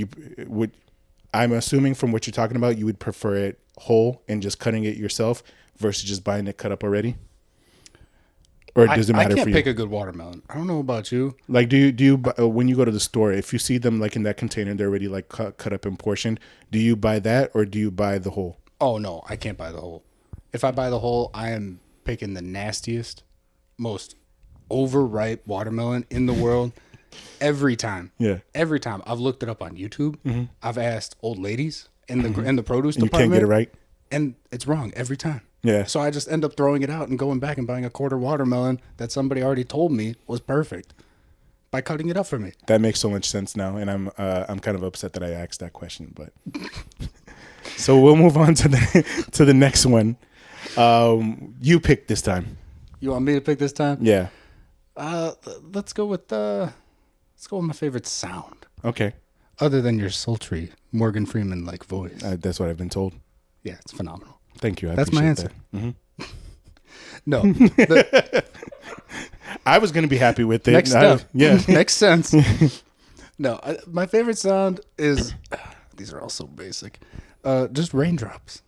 I'm assuming from what you're talking about, you would prefer it whole and just cutting it yourself versus just buying it cut up already? Or does it matter for you? I can't pick a good watermelon. I don't know about you. Like, do you when you go to the store, if you see them like in that container, they're already like cut up and portioned, do you buy that or do you buy the whole? Oh, no, I can't buy the whole. If I buy the whole, I am picking the nastiest, most overripe watermelon in the world every time. Yeah. Every time. I've looked it up on YouTube. I've asked old ladies in the produce And you department. can't get it right? And it's wrong every time. Yeah. So I just end up throwing it out and going back and buying a quarter watermelon that somebody already told me was perfect by cutting it up for me. That makes so much sense now, and I'm kind of upset that I asked that question, but so we'll move on to the next one. You picked this time. You want me to pick this time? Yeah. Let's go with my favorite sound. Okay. Other than your sultry Morgan Freeman like voice. That's what I've been told. Yeah, it's phenomenal. Thank you. That's my answer. No. I was going to be happy with it. Next step. Yeah. Makes sense. No, my favorite sound is, these are all so basic, just raindrops.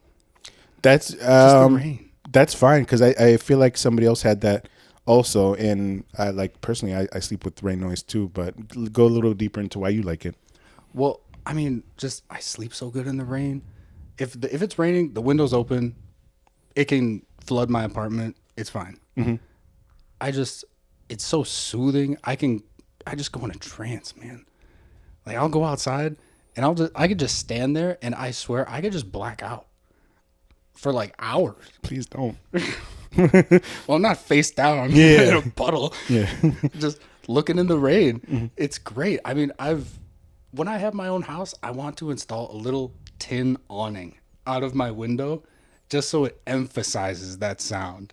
That's Just the rain. That's fine, because I feel like somebody else had that also, and I like personally I sleep with rain noise too, but go a little deeper into why you like it. Well, I mean, just I sleep so good in the rain. If it's raining, the window's open, it can flood my apartment. It's fine. It's so soothing. I just go in a trance, man. Like I'll go outside and I could just stand there, and I swear I could just black out for like hours. Please don't. Well, I'm not face down in a puddle. Yeah. Just looking in the rain. It's great. I mean, when I have my own house, I want to install a little tin awning out of my window just so it emphasizes that sound.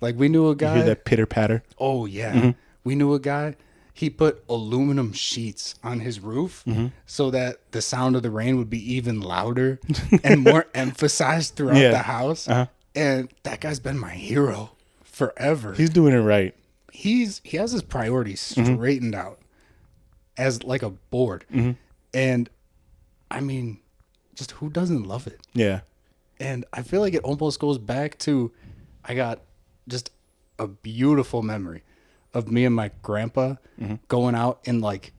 Like we knew a guy. You hear that pitter patter? Oh, yeah. We knew a guy. He put aluminum sheets on his roof so that the sound of the rain would be even louder and more emphasized throughout the house. And that guy's been my hero forever. He's doing it right. He has his priorities straightened out as like a board. And I mean, just who doesn't love it? Yeah. And I feel like it almost goes back to, I got just a beautiful memory of me and my grandpa going out in like,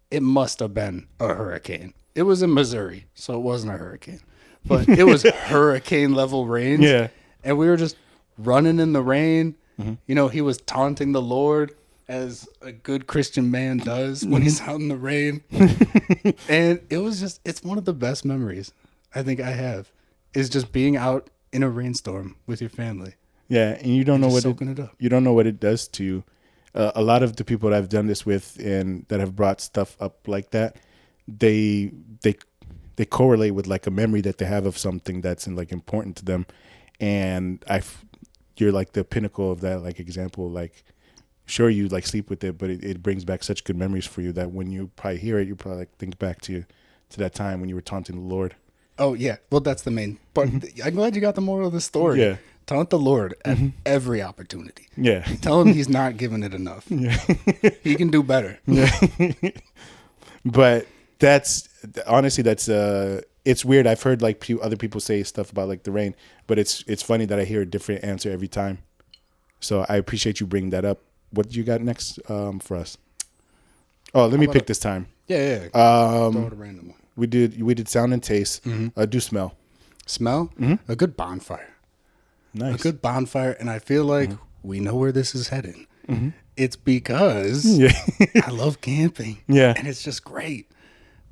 it must have been a hurricane. It was in Missouri, so it wasn't a hurricane, but it was hurricane level rains. Yeah. And we were just running in the rain. You know, he was taunting the Lord as a good Christian man does when he's out in the rain. And it's one of the best memories I think I have, is just being out in a rainstorm with your family. Yeah, and you don't know what soaking it up. You don't know what it does to you. A lot of the people that I've done this with and that have brought stuff up like that, they correlate with like a memory that they have of something that's like important to them, and you're like the pinnacle of that like example. Like, sure, you like sleep with it, but it brings back such good memories for you that when you probably hear it, you probably like think back to that time when you were taunting the Lord. Oh yeah, well that's the main part. I'm glad you got the moral of the story. Yeah. Taunt the Lord at every opportunity. Yeah. Tell him he's not giving it enough. Yeah. He can do better. Yeah. But that's it's weird. I've heard like other people say stuff about like the rain, but it's funny that I hear a different answer every time. So I appreciate you bringing that up. What do you got next for us? Oh, let me pick this time. Yeah. Throw it a random one. We did sound and taste. Do smell. Smell? A good bonfire. Nice. A good bonfire, and I feel like we know where this is heading. Mm-hmm. It's because Yeah. I love camping. Yeah. And it's just great.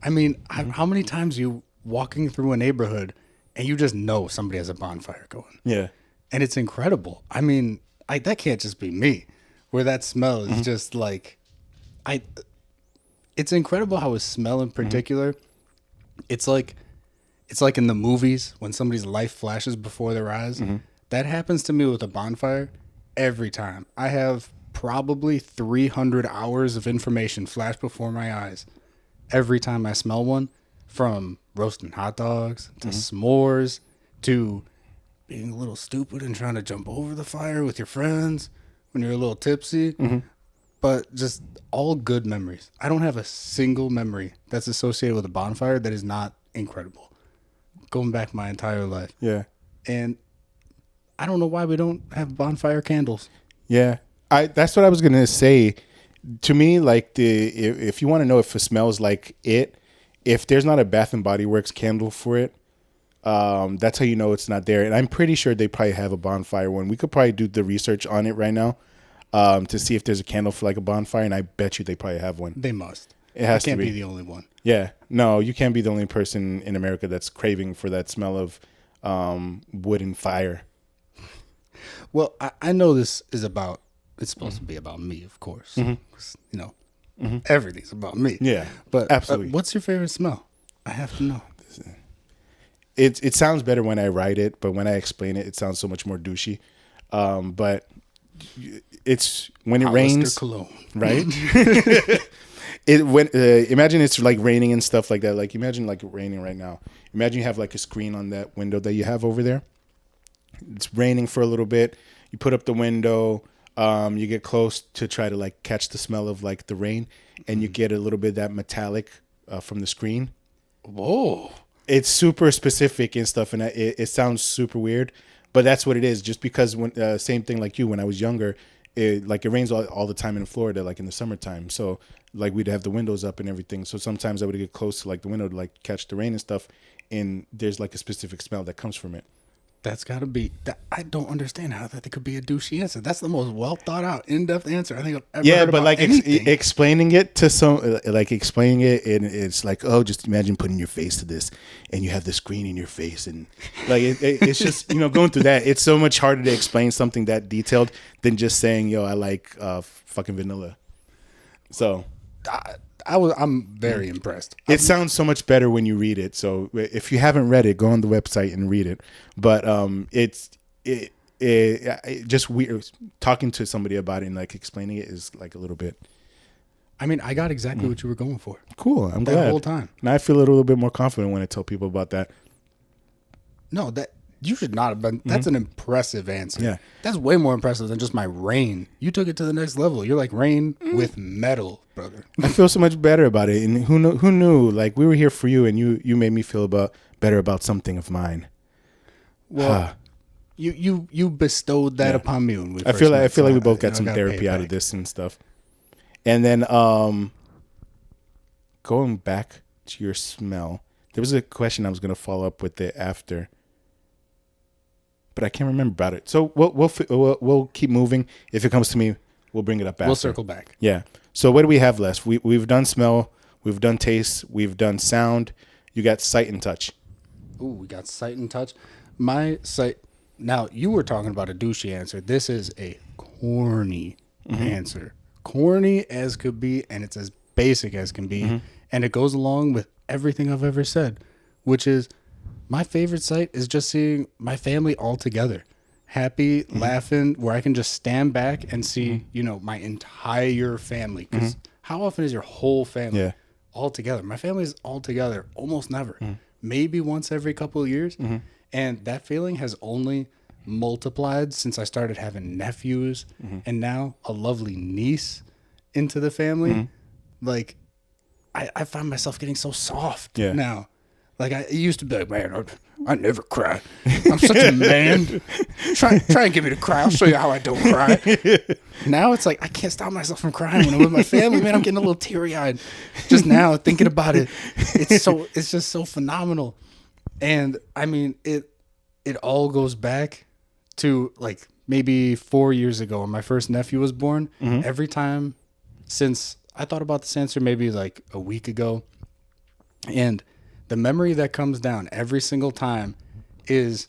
I mean, how many times you walking through a neighborhood and you just know somebody has a bonfire going? Yeah. And it's incredible. I mean, that can't just be me, where that smell is just like, it's incredible how a smell in particular, it's like in the movies when somebody's life flashes before their eyes. That happens to me with a bonfire every time. I have probably 300 hours of information flash before my eyes every time I smell one, from roasting hot dogs to s'mores to being a little stupid and trying to jump over the fire with your friends when you're a little tipsy. But just all good memories. I don't have a single memory that's associated with a bonfire that is not incredible. Going back my entire life. Yeah. And I don't know why we don't have bonfire candles. Yeah. That's what I was gonna say. To me, like if you want to know if it smells like if there's not a Bath and Body Works candle for it, that's how you know it's not there. And I'm pretty sure they probably have a bonfire one. We could probably do the research on it right now, to see if there's a candle for like a bonfire. And I bet you they probably have one. They must. It has to can't be. be the only one. Yeah. No, you can't be the only person in America that's craving for that smell of wood and fire. Well, I know this is about, it's supposed to be about me, of course. 'Cause, you know, everything's about me. Yeah. But absolutely. what's your favorite smell? I have to know. It sounds better when I write it, but when I explain it, it sounds so much more douchey. But it's when it Hollister rains, cologne. right? Imagine it's like raining and stuff like that. Like imagine like it raining right now. Imagine you have like a screen on that window that you have over there. It's raining for a little bit. You put up the window. You get close to try to like catch the smell of like the rain, and you get a little bit of that metallic from the screen. Whoa. It's super specific and stuff, and it sounds super weird, but that's what it is. Just because when same thing like you, when I was younger, it rains all the time in Florida, like in the summertime. So like we'd have the windows up and everything. So sometimes I would get close to like the window to like catch the rain and stuff, and there's like a specific smell that comes from it. That's got to be. I don't understand how that could be a douchey answer. That's the most well thought out, in depth answer I think I've ever heard But about like anything. explaining it to explaining it, and it's like, oh, just imagine putting your face to this, and you have the screen in your face, and like it's just going through that. It's so much harder to explain something that detailed than just saying, yo, I like fucking vanilla. So I'm very impressed. it sounds so much better when you read it. So if you haven't read it, go on the website and read it. But it just weird talking to somebody about it and like explaining it is like a little bit. I mean, I got exactly what you were going for. Cool. I'm that glad. whole time. Now I feel a little bit more confident when I tell people about that. No, that you should not have been. That's an impressive answer. Yeah. That's way more impressive than just my rain. You took it to the next level. You're like rain with metal, brother. I feel so much better about it. And who knew? Like we were here for you, and you made me feel better about something of mine. Well, you bestowed that upon me when we. I feel like we both got some therapy out of this and stuff. And then going back to your smell, there was a question I was going to follow up with it after, but I can't remember about it. So we'll keep moving. If it comes to me, we'll bring it up. We'll circle back. Yeah. So what do we have left? We've done smell, we've done taste, we've done sound. You got sight and touch. Ooh, we got sight and touch. My sight. Now you were talking about a douchey answer. This is a corny answer. Corny as could be, and it's as basic as can be, and it goes along with everything I've ever said, which is my favorite sight is just seeing my family all together, happy, laughing, where I can just stand back and see, my entire family. Because how often is your whole family all together? My family is all together almost never, maybe once every couple of years, and that feeling has only multiplied since I started having nephews and now a lovely niece into the family. Like I find myself getting so soft now. Like I used to be like, man, I never cry. I'm such a man. Try and get me to cry. I'll show you how I don't cry. Now it's like I can't stop myself from crying when I'm with my family. Man, I'm getting a little teary eyed just now thinking about it. It's just so phenomenal. And I mean it all goes back to like maybe 4 years ago when my first nephew was born, every time since I thought about this answer maybe like a week ago, and the memory that comes down every single time is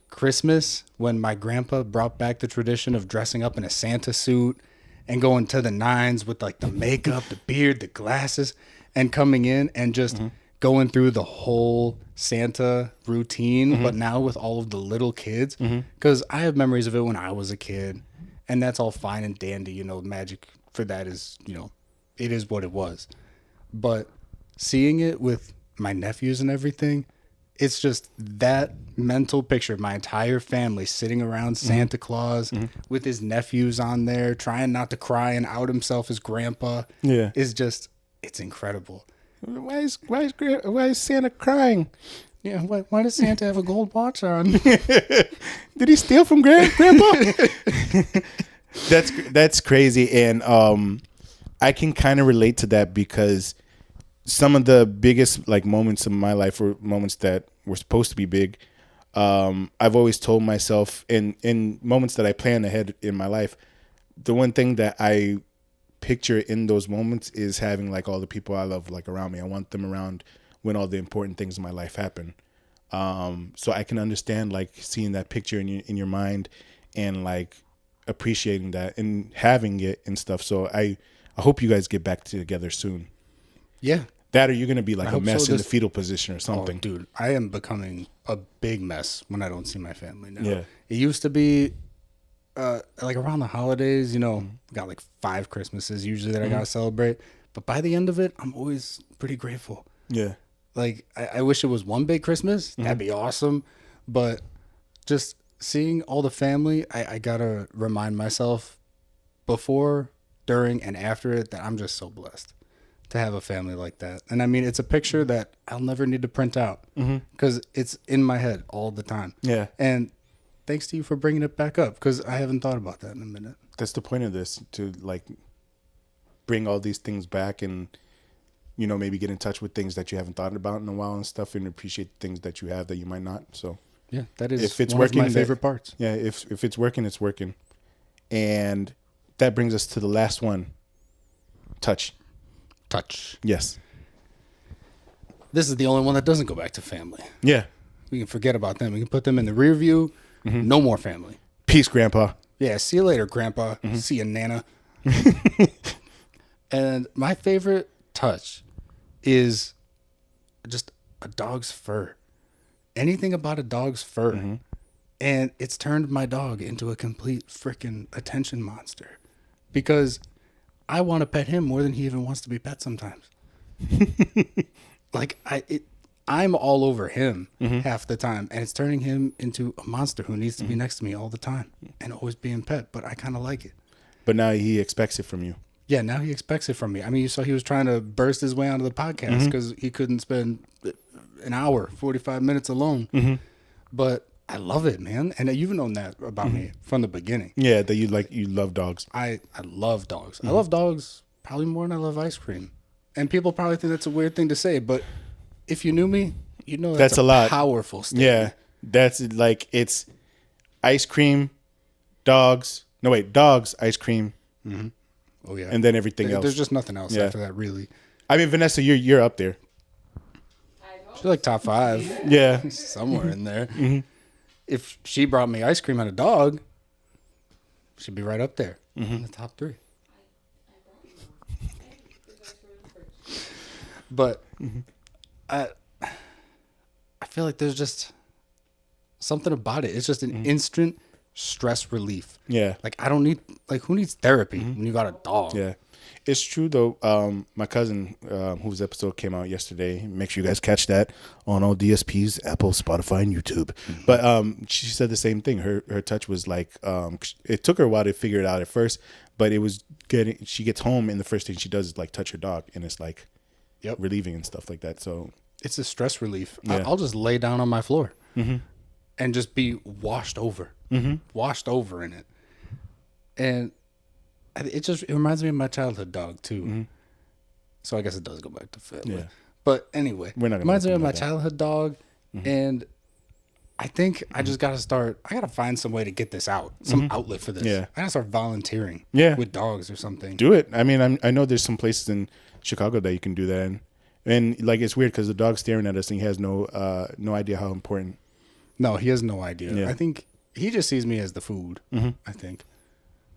Christmas when my grandpa brought back the tradition of dressing up in a Santa suit and going to the nines with like the makeup, the beard, the glasses, and coming in and just going through the whole Santa routine, but now with all of the little kids. Because I have memories of it when I was a kid, and that's all fine and dandy. You know, magic for that is, you know, it is what it was. But seeing it with my nephews and everything, it's just that mental picture of my entire family sitting around Santa Claus with his nephews on there, trying not to cry and out himself as grandpa. Yeah. Is just, it's incredible. Why is Santa crying? Yeah, why does Santa have a gold watch on? Did he steal from Grandpa? That's crazy, and I can kind of relate to that because some of the biggest like moments of my life were moments that were supposed to be big. I've always told myself in moments that I plan ahead in my life, the one thing that I picture in those moments is having like all the people I love like around me. I want them around when all the important things in my life happen. So I can understand like seeing that picture in your mind and like appreciating that and having it and stuff. So I hope you guys get back together soon. Yeah. That or you're going to be like a mess so. in the fetal position or something. Oh, dude, I am becoming a big mess when I don't see my family now. Yeah. It used to be like around the holidays, you know, got like 5 Christmases usually that I got to celebrate. But by the end of it, I'm always pretty grateful. Yeah. Like, I wish it was one big Christmas. That'd be awesome. But just seeing all the family, I got to remind myself before, during, and after it that I'm just so blessed to have a family like that. And I mean, it's a picture that I'll never need to print out because it's in my head all the time. Yeah. And thanks to you for bringing it back up because I haven't thought about that in a minute. That's the point of this, to like bring all these things back and, you know, maybe get in touch with things that you haven't thought about in a while and stuff, and appreciate things that you have that you might not. So yeah, that is if it's one working, of my favorite parts. Yeah, if it's working, it's working. And that brings us to the last one. Touch. Yes. This is the only one that doesn't go back to family. Yeah. We can forget about them. We can put them in the rear view. No more family. Peace, Grandpa. Yeah, see you later, Grandpa. See you, Nana. And my favorite touch is just a dog's fur. Anything about a dog's fur. And it's turned my dog into a complete freaking attention monster. Because I want to pet him more than he even wants to be pet sometimes. Like, I'm all over him half the time, and it's turning him into a monster who needs to be next to me all the time and always being pet, but I kind of like it. But now he expects it from you. Yeah, now he expects it from me. I mean, you saw he was trying to burst his way onto the podcast because he couldn't spend an hour, 45 minutes alone. But I love it, man. And you've known that about me from the beginning. Yeah, that you love dogs. I love dogs. I love dogs probably more than I love ice cream. And people probably think that's a weird thing to say, but if you knew me, you know that's a lot. Powerful statement. Yeah, that's like, it's ice cream, dogs. No, wait, dogs, ice cream. Oh yeah, and then everything else. There's just nothing else after that, really. I mean, Vanessa, you're up there. She's like top 5. Yeah, somewhere in there. If she brought me ice cream and a dog, she'd be right up there in the top 3. But I feel like there's just something about it. It's just an instant stress relief. Yeah. Like, I don't need, like, who needs therapy when you got a dog? Yeah. It's true, though. My cousin, whose episode came out yesterday, make sure you guys catch that on all DSPs, Apple, Spotify, and YouTube. But she said the same thing. Her touch was like, it took her a while to figure it out at first, but it was getting, she gets home and the first thing she does is like touch her dog, and it's like relieving and stuff like that. So it's a stress relief. Yeah. I'll just lay down on my floor and just be washed over in it. And it reminds me of my childhood dog too. So I guess it does go back to family. Yeah. But anyway, We're not gonna reminds me of open my that. childhood dog, and I think I just got to start. I got to find some way to get this out, some outlet for this. Yeah. I got to start volunteering with dogs or something. Do it. I mean, I know there's some places in Chicago that you can do that in. And like, it's weird because the dog's staring at us and he has no idea how important. No, he has no idea. Yeah. I think he just sees me as the food, I think.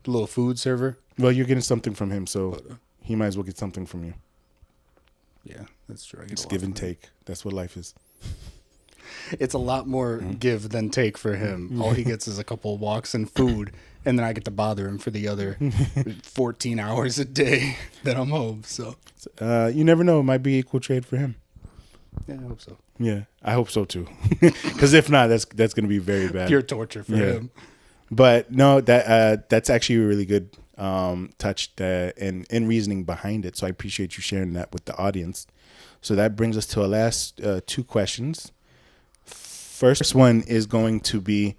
The little food server. Well, you're getting something from him, so he might as well get something from you. Yeah, that's true. It's give and take. That's what life is. It's a lot more give than take for him. All he gets is a couple of walks and food, and then I get to bother him for the other 14 hours a day that I'm home. So you never know. It might be equal trade for him. yeah, I hope so. Yeah, I hope so too. Because if not, that's going to be very bad. Pure torture for him. But no, that's actually a really good touch and reasoning behind it. So I appreciate you sharing that with the audience. So that brings us to our last two questions. First one is going to be,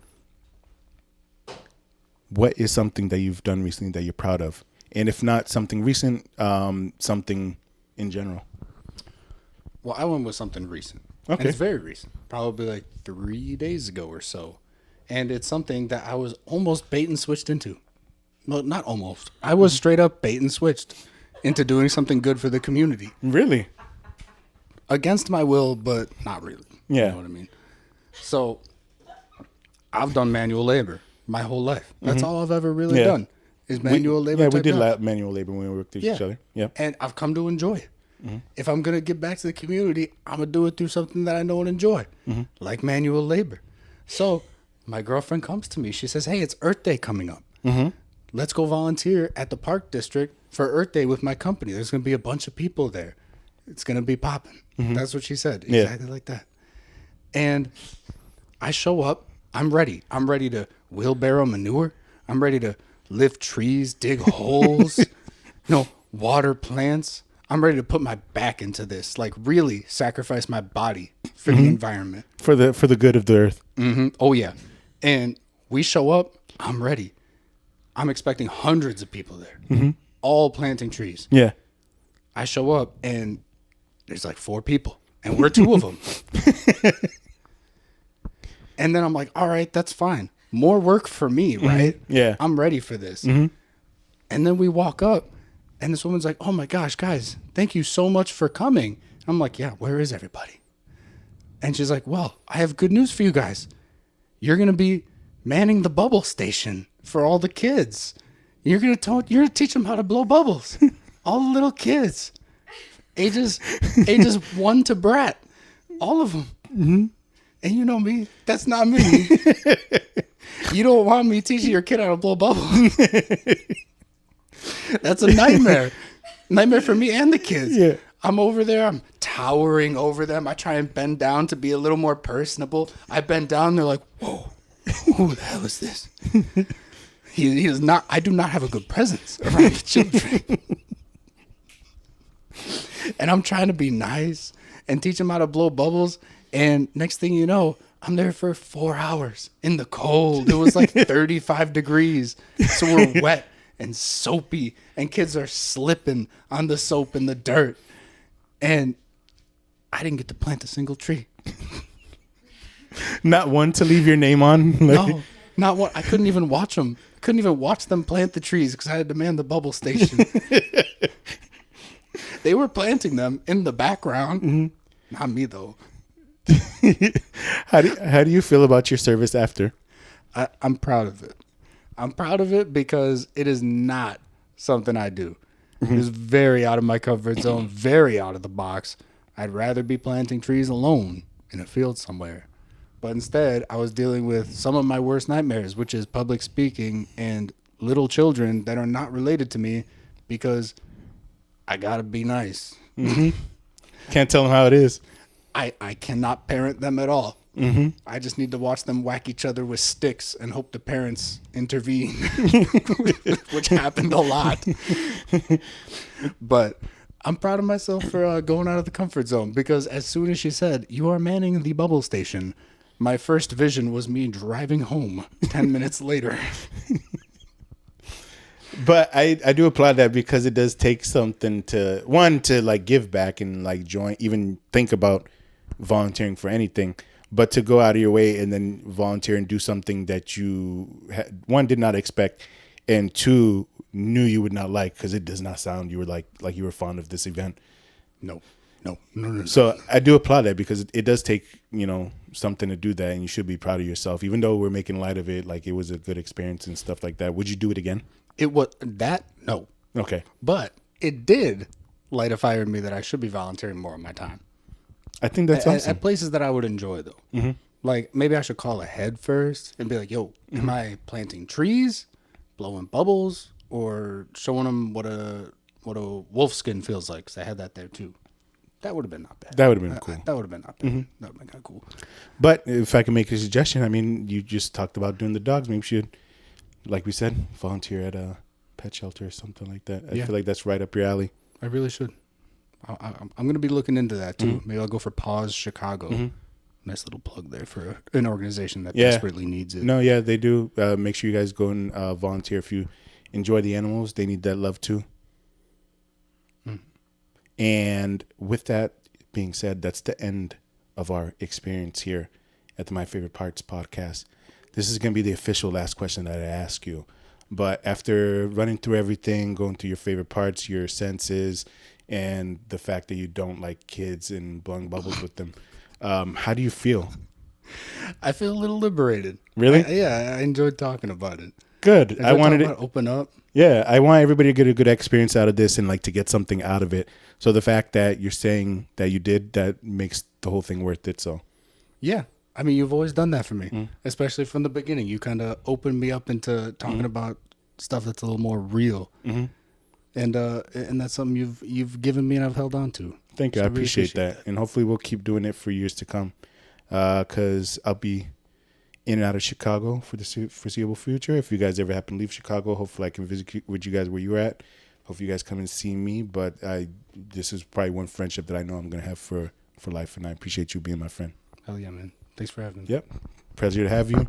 what is something that you've done recently that you're proud of? And if not something recent, something in general. Well, I went with something recent. Okay. And it's very recent. Probably like 3 days ago or so. And it's something that I was almost bait and switched into. Well, not almost. I was straight up bait and switched into doing something good for the community. Really? Against my will, but not really. Yeah. You know what I mean? So I've done manual labor my whole life. That's all I've ever really done is manual labor. Yeah, we type did jobs. manual labor when we worked with each other. Yeah. And I've come to enjoy it. If I'm going to give back to the community, I'm going to do it through something that I know and enjoy, like manual labor. So my girlfriend comes to me. She says, hey, it's Earth Day coming up. Let's go volunteer at the Park District for Earth Day with my company. There's going to be a bunch of people there. It's going to be popping. That's what she said. Exactly like that. And I show up. I'm ready. I'm ready to wheelbarrow manure. I'm ready to lift trees, dig holes, water plants. I'm ready to put my back into this, like really sacrifice my body for the environment. For the good of the earth. Oh, yeah. And we show up. I'm ready. I'm expecting hundreds of people there, all planting trees. Yeah. I show up and there's like 4 people and we're 2 of them. And then I'm like, all right, that's fine. More work for me, right? Yeah. I'm ready for this. And then we walk up and this woman's like, oh my gosh, guys, thank you so much for coming. I'm like, yeah, where is everybody? And she's like, well, I have good news for you guys. You're going to be manning the bubble station for all the kids. You're going to teach them how to blow bubbles. All the little kids. Ages 1 to brat. All of them. And you know me, that's not me. You don't want me teaching your kid how to blow bubbles. That's a nightmare. Nightmare for me and the kids. Yeah. I'm over there. I'm towering over them. I try and bend down to be a little more personable. I bend down. They're like, whoa, who the hell is this? He is not. I do not have a good presence around the children. And I'm trying to be nice and teach them how to blow bubbles. And next thing you know, I'm there for 4 hours in the cold. It was like 35 degrees. So we're wet and soapy. And kids are slipping on the soap in the dirt. And I didn't get to plant a single tree. Not one to leave your name on? No, not one. I couldn't even watch them. I couldn't even watch them plant the trees because I had to man the bubble station. They were planting them in the background. Not me, though. How do you feel about your service after? I'm proud of it. I'm proud of it because it is not something I do. It is very out of my comfort zone, very out of the box. I'd rather be planting trees alone in a field somewhere. But instead, I was dealing with some of my worst nightmares, which is public speaking and little children that are not related to me because I got to be nice. Can't tell them how it is. I cannot parent them at all. I just need to watch them whack each other with sticks and hope the parents intervene, which happened a lot. But I'm proud of myself for going out of the comfort zone because as soon as she said, you are manning the bubble station, my first vision was me driving home 10 minutes later. But I do applaud that because it does take something to like give back and like join, even think about volunteering for anything. But to go out of your way and then volunteer and do something that you, one, did not expect, and two, knew you would not like, because it does not sound you were like you were fond of this event. No. So I do applaud that, because it does take, something to do that, and you should be proud of yourself. Even though we're making light of it, like it was a good experience and stuff like that. Would you do it again? It was that? No. Okay. But it did light a fire in me that I should be volunteering more of my time. I think that's awesome. At places that I would enjoy, though. Mm-hmm. Like, maybe I should call ahead first and be like, yo, am I planting trees, blowing bubbles, or showing them what a wolf skin feels like? Because I had that there, too. That would have been not bad. That would have been cool. That would have been not bad. That would have been kind of cool. But if I can make a suggestion, I mean, you just talked about doing the dogs. Maybe you should, like we said, volunteer at a pet shelter or something like that. I feel like that's right up your alley. I really should. I'm going to be looking into that, too. Maybe I'll go for Paws Chicago. Nice little plug there for an organization that desperately needs it. No, yeah, they do. Make sure you guys go and volunteer if you enjoy the animals. They need that love, too. And with that being said, that's the end of our experience here at the My Favorite Parts podcast. This is going to be the official last question that I ask you. But after running through everything, going through your favorite parts, your senses, and the fact that you don't like kids and blowing bubbles with them, how do you feel? I feel a little liberated. Really? I enjoyed talking about it. Good. I wanted to open up. Yeah, I want everybody to get a good experience out of this and like to get something out of it. So the fact that you're saying that you did, that makes the whole thing worth it. So yeah, I mean, you've always done that for me, especially from the beginning. You kind of opened me up into talking about stuff that's a little more real, and that's something you've given me and I've held on to. Thank you. So I really appreciate that, and hopefully we'll keep doing it for years to come. Because I'll be in and out of Chicago for the foreseeable future. If you guys ever happen to leave Chicago, hopefully I can visit with you guys where you're at. Hopefully you guys come and see me. But this is probably one friendship that I know I'm going to have for life, and I appreciate you being my friend. Hell yeah, man. Thanks for having me. Yep. Pleasure to have you.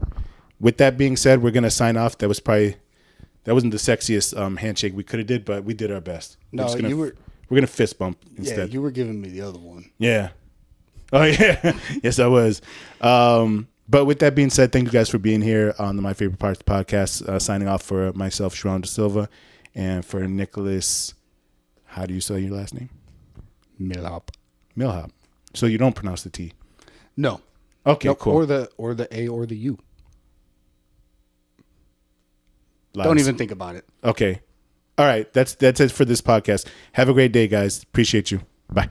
With that being said, we're going to sign off. That wasn't the sexiest handshake we could have did, but we did our best. No, we're going to fist bump instead. Yeah, you were giving me the other one. Yeah. Oh, yeah. Yes, I was. But with that being said, thank you guys for being here on the My Favorite Parts podcast. Signing off for myself, Sharon Da Silva, and for Nicholas. How do you say your last name? Milhaupt. Milhaupt. So you don't pronounce the T? No. Okay, no, cool. Or the A or the U. Lies. Don't even think about it. Okay. All right. That's it for this podcast. Have a great day, guys. Appreciate you. Bye.